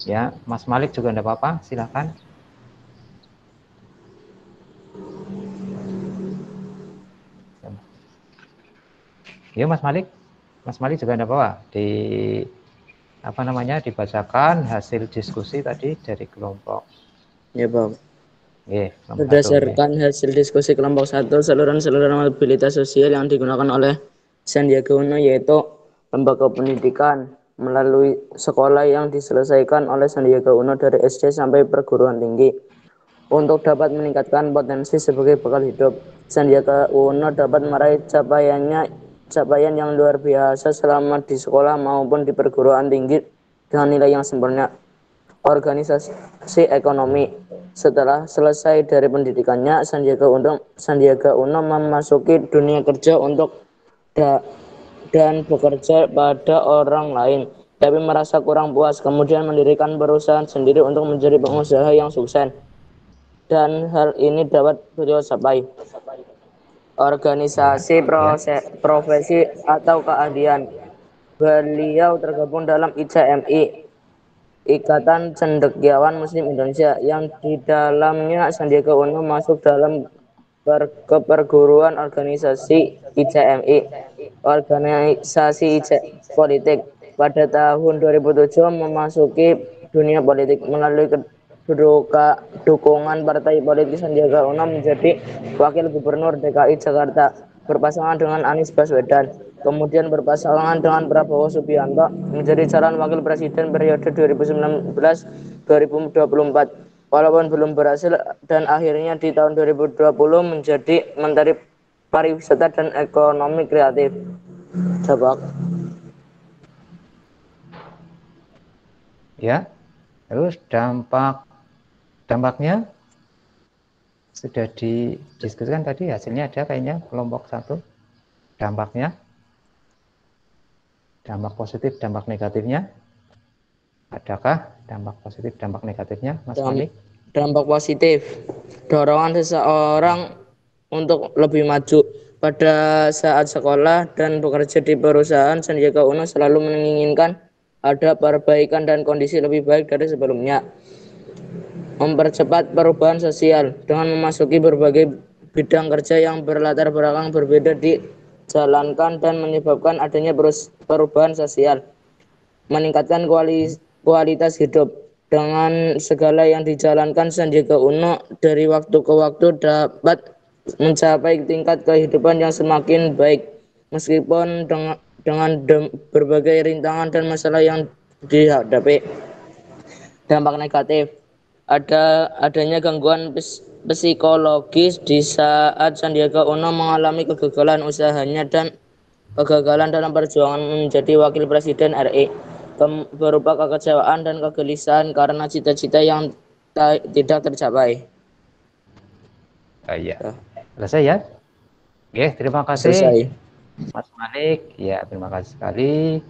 Ya, Mas Malik juga tidak apa-apa, silakan. Ya, Mas Malik juga tidak apa-apa. Dibacakan hasil diskusi tadi dari kelompok. Ya, Bang. Kelompok Berdasarkan hasil diskusi kelompok 1, saluran mobilitas sosial yang digunakan oleh Sandiaga Uno yaitu lembaga pendidikan melalui sekolah yang diselesaikan oleh Sandiaga Uno dari SD sampai perguruan tinggi. Untuk dapat meningkatkan potensi sebagai bekal hidup, Sandiaga Uno dapat meraih capaian yang luar biasa selama di sekolah maupun di perguruan tinggi dengan nilai yang sempurna. Organisasi ekonomi. Setelah selesai dari pendidikannya, Sandiaga Uno memasuki dunia kerja dan bekerja pada orang lain, tapi merasa kurang puas. Kemudian mendirikan perusahaan sendiri untuk menjadi pengusaha yang sukses. Dan hal ini dapat beliau capai. Organisasi profesi atau keahlian. Beliau tergabung dalam ICMI, Ikatan Cendekiawan Muslim Indonesia, yang di dalamnya Sandiaga Uno masuk dalam keperguruan organisasi ICMI, organisasi politik. Pada tahun 2007 memasuki dunia politik melalui dukungan partai politik. Sandiaga Uno menjadi Wakil Gubernur DKI Jakarta berpasangan dengan Anies Baswedan. Kemudian berpasangan dengan Prabowo Subianto menjadi calon Wakil Presiden periode 2019-2024. Walaupun belum berhasil dan akhirnya di tahun 2020 menjadi Menteri Pariwisata dan Ekonomi Kreatif. Coba. Ya, terus dampaknya sudah didiskusikan tadi, hasilnya ada kayaknya kelompok 1. Dampaknya, dampak positif, dampak negatifnya. Adakah dampak positif, dampak negatifnya, Mas Malik? Dampak positif, dorongan seseorang untuk lebih maju. Pada saat sekolah dan bekerja di perusahaan, Sandiaga Uno selalu menginginkan ada perbaikan dan kondisi lebih baik dari sebelumnya. Mempercepat perubahan sosial dengan memasuki berbagai bidang kerja yang berlatar belakang berbeda dijalankan dan menyebabkan adanya perubahan sosial. Meningkatkan kualitas hidup. Dengan segala yang dijalankan, Sandiaga Uno dari waktu ke waktu dapat mencapai tingkat kehidupan yang semakin baik meskipun dengan berbagai rintangan dan masalah yang dihadapi. Dampak negatif, adanya gangguan psikologis di saat Sandiaga Uno mengalami kegagalan usahanya dan kegagalan dalam perjuangan menjadi wakil presiden RI, berupa kekecewaan dan kegelisahan karena cita-cita yang tidak tercapai. Iya. Selesai ya? Oke, terima kasih. Selesai. Mas Malik, ya terima kasih sekali.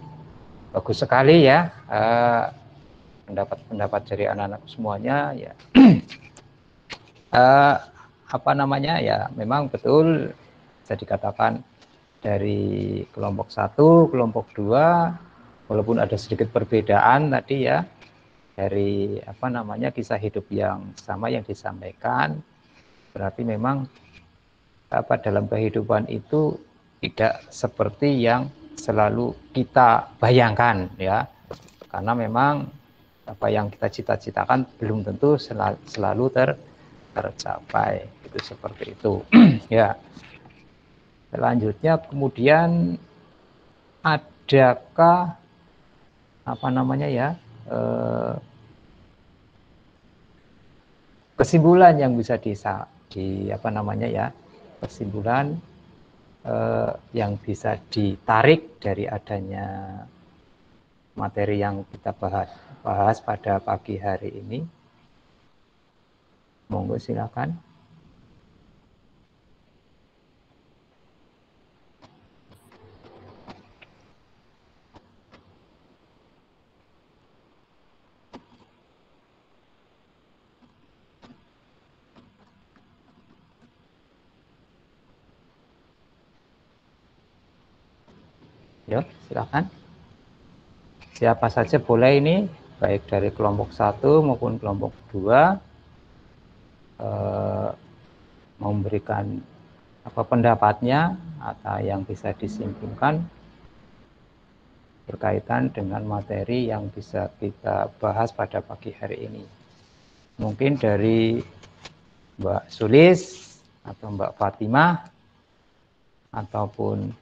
Bagus sekali ya pendapat-pendapat dari anak-anak semuanya ya. Apa namanya ya, memang betul bisa dikatakan dari kelompok 1, kelompok 2, walaupun ada sedikit perbedaan tadi ya, dari apa namanya kisah hidup yang sama yang disampaikan, berarti memang apa dalam kehidupan itu tidak seperti yang selalu kita bayangkan ya, karena memang apa yang kita cita-citakan belum tentu selalu tercapai, itu seperti itu. Ya. Selanjutnya kemudian adakah apa namanya ya kesimpulan yang bisa apa namanya ya, kesimpulan yang bisa ditarik dari adanya materi yang kita bahas pada pagi hari ini. Monggo silakan. Yuk, silakan. Siapa saja boleh ini, baik dari kelompok 1 maupun kelompok 2, memberikan apa pendapatnya atau yang bisa disimpulkan berkaitan dengan materi yang bisa kita bahas pada pagi hari ini. Mungkin dari Mbak Sulis atau Mbak Fatimah ataupun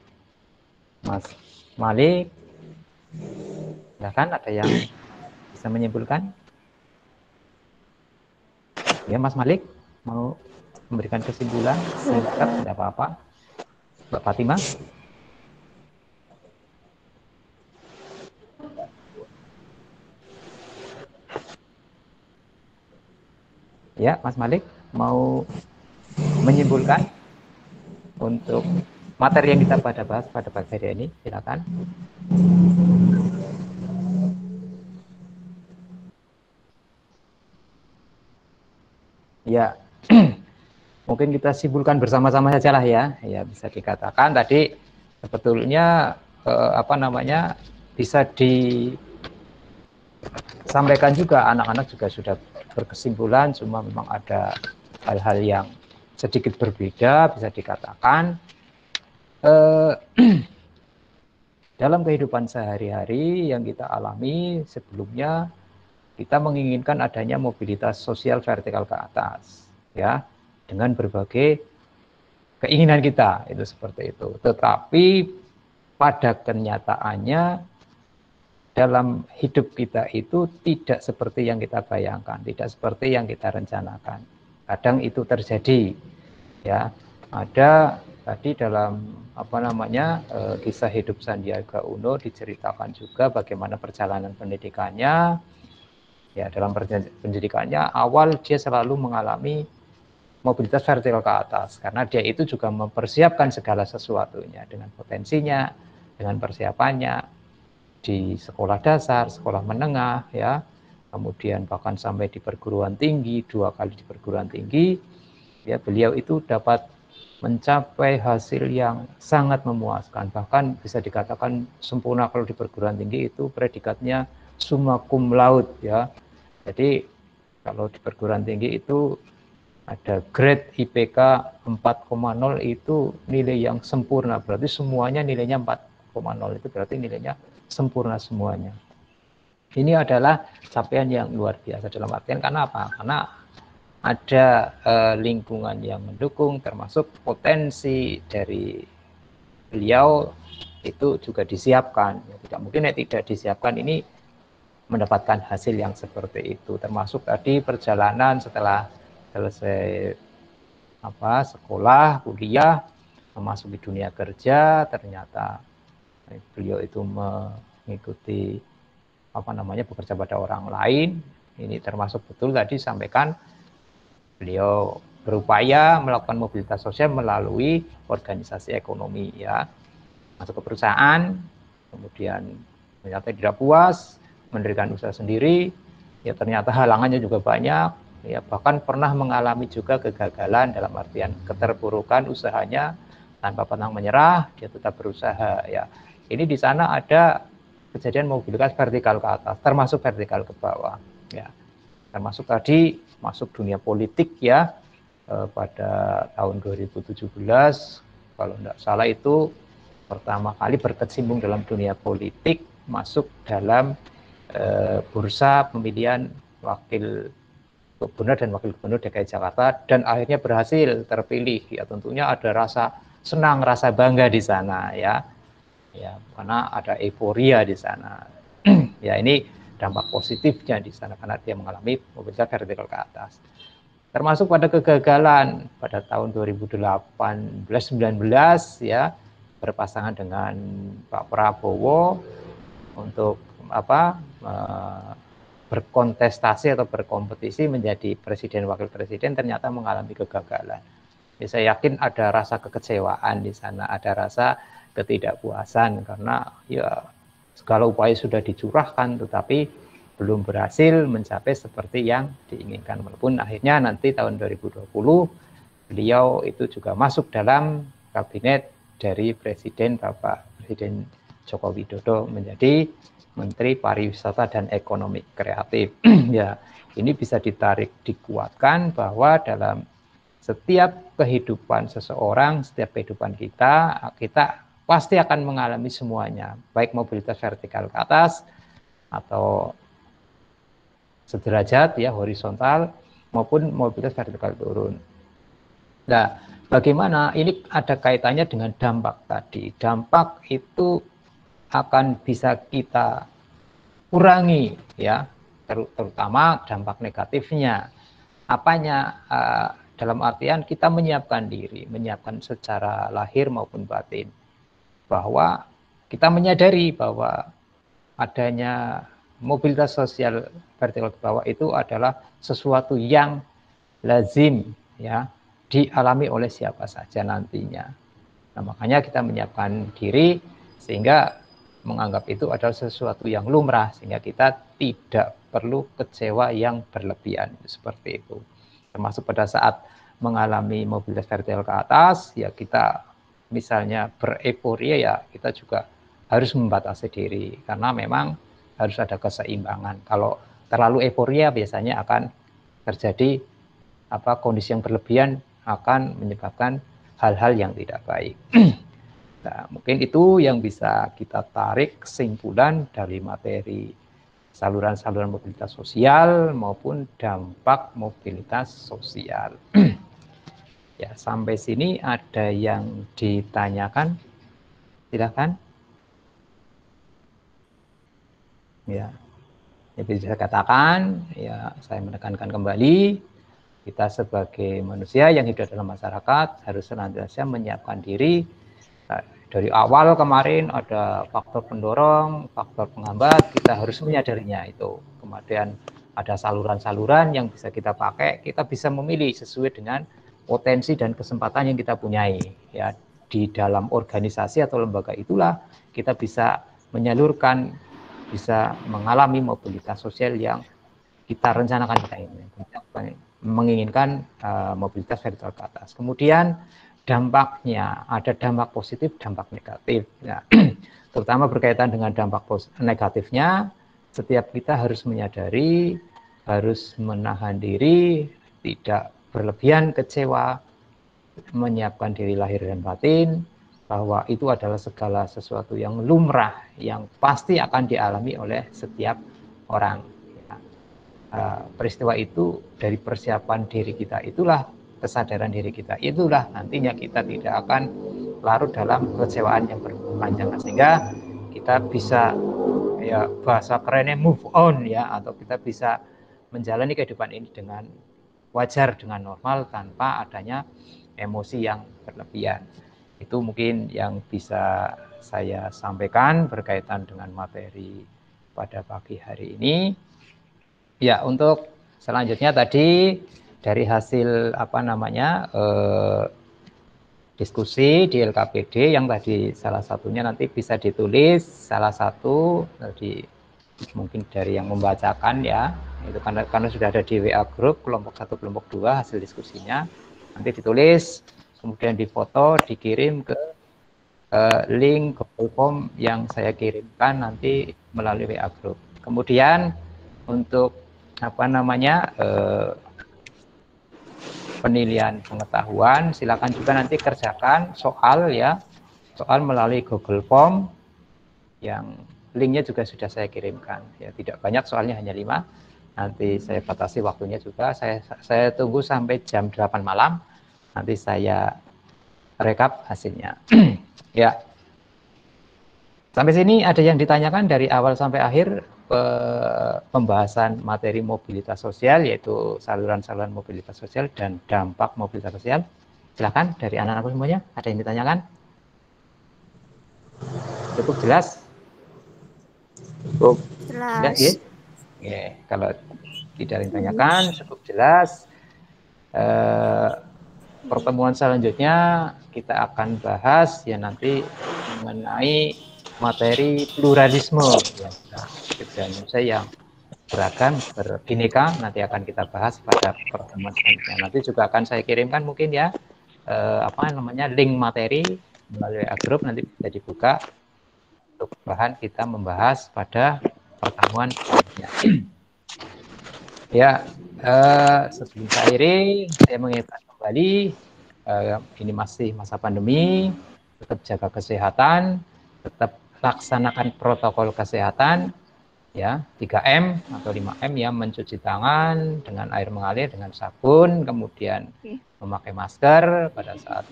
Mas Malik, silakan, ada yang bisa menyimpulkan? Ya, Mas Malik mau memberikan kesimpulan? Singkat, tidak apa-apa. Mbak Fatimah? Ya, Mas Malik mau menyimpulkan untuk materi yang kita bahas pada pagi hari ini, silakan. Ya, mungkin kita simpulkan bersama-sama saja lah ya. Ya, bisa dikatakan tadi sebetulnya apa namanya bisa disampaikan juga, anak-anak juga sudah berkesimpulan, cuma memang ada hal-hal yang sedikit berbeda, bisa dikatakan dalam kehidupan sehari-hari yang kita alami sebelumnya, kita menginginkan adanya mobilitas sosial vertikal ke atas, ya, dengan berbagai keinginan kita, itu seperti itu. Tetapi pada kenyataannya dalam hidup kita itu tidak seperti yang kita bayangkan, tidak seperti yang kita rencanakan. Kadang itu terjadi, ya. Ada tadi dalam apa namanya kisah hidup Sandiaga Uno diceritakan juga bagaimana perjalanan pendidikannya. Ya, dalam pendidikannya awal dia selalu mengalami mobilitas vertikal ke atas karena dia itu juga mempersiapkan segala sesuatunya dengan potensinya, dengan persiapannya. di sekolah dasar, sekolah menengah, ya, kemudian bahkan sampai di perguruan tinggi, 2 kali di perguruan tinggi, ya, beliau itu dapat mencapai hasil yang sangat memuaskan, bahkan bisa dikatakan sempurna. Kalau di perguruan tinggi itu predikatnya summa cum laude, ya. Jadi kalau di perguruan tinggi itu ada grade IPK 4,0 itu nilai yang sempurna, berarti semuanya nilainya 4,0, itu berarti nilainya sempurna semuanya. Ini adalah capaian yang luar biasa dalam artian karena apa? Karena ada lingkungan yang mendukung, termasuk potensi dari beliau itu juga disiapkan. Tidak mungkin tidak disiapkan ini mendapatkan hasil yang seperti itu. Termasuk tadi perjalanan setelah selesai sekolah, kuliah, memasuki dunia kerja, ternyata beliau itu mengikuti bekerja pada orang lain. Ini termasuk betul tadi sampaikan beliau berupaya melakukan mobilitas sosial melalui organisasi ekonomi, ya, masuk ke perusahaan, kemudian ternyata tidak puas, mendirikan usaha sendiri, ya ternyata halangannya juga banyak, ya bahkan pernah mengalami juga kegagalan dalam artian keterpurukan usahanya, tanpa pantang menyerah dia tetap berusaha, ya. Ini di sana ada kejadian mobilitas vertikal ke atas, termasuk vertikal ke bawah, ya. Termasuk tadi masuk dunia politik, ya, pada tahun 2017 kalau tidak salah itu pertama kali berkecimpung dalam dunia politik, masuk dalam bursa pemilihan wakil gubernur dan wakil gubernur DKI Jakarta, dan akhirnya berhasil terpilih, ya. Tentunya ada rasa senang, rasa bangga di sana, ya, karena ada euforia di sana. Ya, ini dampak positifnya di sana karena dia mengalami mobilitas vertikal ke atas. Termasuk pada kegagalan pada tahun 2018-19, ya, berpasangan dengan Pak Prabowo untuk berkontestasi atau berkompetisi menjadi presiden wakil presiden, ternyata mengalami kegagalan. Ya, saya yakin ada rasa kekecewaan di sana, ada rasa ketidakpuasan karena ya segala upaya sudah dicurahkan tetapi belum berhasil mencapai seperti yang diinginkan, walaupun akhirnya nanti tahun 2020 beliau itu juga masuk dalam kabinet dari Bapak Presiden Joko Widodo menjadi Menteri Pariwisata dan Ekonomi Kreatif. Ya, ini bisa dikuatkan bahwa dalam setiap kehidupan seseorang, setiap kehidupan kita pasti akan mengalami semuanya, baik mobilitas vertikal ke atas atau sederajat, ya, horizontal, maupun mobilitas vertikal turun. Nah, bagaimana ini ada kaitannya dengan dampak tadi. Dampak itu akan bisa kita kurangi, ya, terutama dampak negatifnya. Apanya? Dalam artian kita menyiapkan diri, menyiapkan secara lahir maupun batin, bahwa kita menyadari bahwa adanya mobilitas sosial vertikal ke bawah itu adalah sesuatu yang lazim, ya, dialami oleh siapa saja nantinya. Nah, makanya kita menyiapkan diri sehingga menganggap itu adalah sesuatu yang lumrah, sehingga kita tidak perlu kecewa yang berlebihan, seperti itu. Termasuk pada saat mengalami mobilitas vertikal ke atas, ya kita misalnya bereporia, ya kita juga harus membatasi diri karena memang harus ada keseimbangan. Kalau terlalu euforia biasanya akan terjadi kondisi yang berlebihan, akan menyebabkan hal-hal yang tidak baik. Nah, mungkin itu yang bisa kita tarik kesimpulan dari materi saluran-saluran mobilitas sosial maupun dampak mobilitas sosial. Ya, sampai sini ada yang ditanyakan? Silakan. Ya, jadi saya katakan, ya saya menekankan kembali, kita sebagai manusia yang hidup dalam masyarakat harus senantiasa menyiapkan diri. Nah, dari awal kemarin ada faktor pendorong, faktor penghambat, kita harus menyadarinya itu. Kemudian ada saluran-saluran yang bisa kita pakai, kita bisa memilih sesuai dengan potensi dan kesempatan yang kita punyai. Ya, di dalam organisasi atau lembaga itulah kita bisa menyalurkan bisa mengalami mobilitas sosial yang kita rencanakan kita ini, menginginkan mobilitas vertikal ke atas. Kemudian dampaknya, ada dampak positif, dampak negatif. Ya, terutama berkaitan dengan dampak negatifnya, setiap kita harus menyadari, harus menahan diri, tidak berlebihan kecewa, menyiapkan diri lahir dan batin, bahwa itu adalah segala sesuatu yang lumrah, yang pasti akan dialami oleh setiap orang. Peristiwa itu dari persiapan diri kita, itulah kesadaran diri kita, itulah nantinya kita tidak akan larut dalam kekecewaan yang berkepanjangan, sehingga kita bisa, ya bahasa kerennya, move on ya, atau kita bisa menjalani kehidupan ini dengan wajar, dengan normal, tanpa adanya emosi yang berlebihan. Itu mungkin yang bisa saya sampaikan berkaitan dengan materi pada pagi hari ini. Ya, untuk selanjutnya tadi dari hasil diskusi di LKPD yang tadi salah satunya nanti bisa ditulis salah satu tadi, mungkin dari yang membacakan ya, itu karena sudah ada di WA grup kelompok 1 kelompok 2 hasil diskusinya, nanti ditulis, kemudian difoto, dikirim ke link Google Form yang saya kirimkan nanti melalui WA grup. Kemudian untuk penilaian pengetahuan, silakan juga nanti kerjakan soal ya, soal melalui Google Form yang linknya juga sudah saya kirimkan ya, tidak banyak soalnya, hanya 5. Nanti saya batasi waktunya juga, saya tunggu sampai jam 8 malam, nanti saya rekap hasilnya. Ya, sampai sini ada yang ditanyakan dari awal sampai akhir pembahasan materi mobilitas sosial, yaitu saluran-saluran mobilitas sosial dan dampak mobilitas sosial. Silakan dari anak-anak semuanya, ada yang ditanyakan? Cukup jelas? Jelas. Jelas ya? Oke, kalau tidak ditanyakan, cukup jelas. Pertemuan selanjutnya kita akan bahas ya nanti mengenai materi pluralisme ya, Indonesia yang beragam, berbineka, nanti akan kita bahas pada pertemuan selanjutnya. Nanti juga akan saya kirimkan mungkin ya link materi melalui grup, nanti bisa dibuka untuk bahan kita membahas pada pertemuan selanjutnya. Ya, sebelum saya akhiri, saya mengingatkan kembali, ini masih masa pandemi, tetap jaga kesehatan, tetap laksanakan protokol kesehatan, ya 3M atau 5M ya, mencuci tangan dengan air mengalir, dengan sabun, kemudian memakai masker pada saat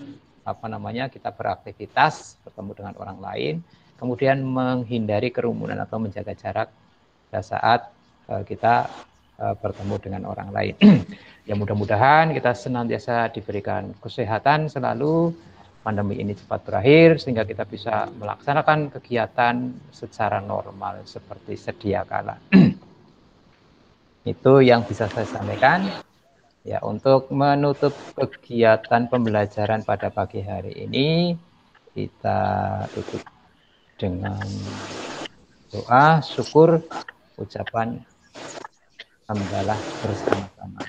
kita beraktivitas, bertemu dengan orang lain, kemudian menghindari kerumunan atau menjaga jarak pada saat kita bertemu dengan orang lain. Ya mudah-mudahan kita senantiasa diberikan kesehatan selalu, pandemi ini cepat berakhir sehingga kita bisa melaksanakan kegiatan secara normal seperti sedia kala. Itu yang bisa saya sampaikan. Ya, untuk menutup kegiatan pembelajaran pada pagi hari ini, kita tutup dengan doa, syukur, ucapan hamdalah bersama-sama.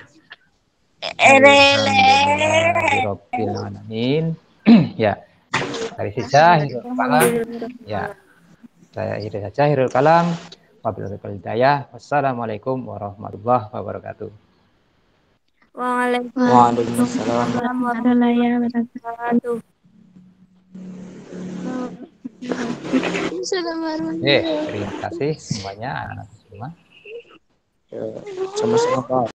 Alhamdulillahirabbil alamin. Ya, dari saja Hirul Kalam. Ya, saya akhiri saja Hirul Kalam. Wabillahi hidayah. Wassalamualaikum warahmatullahi wabarakatuh. Waalaikumsalam warahmatullahi wabarakatuh. Terima kasih semuanya anak-anak semua. Sama-sama Pak.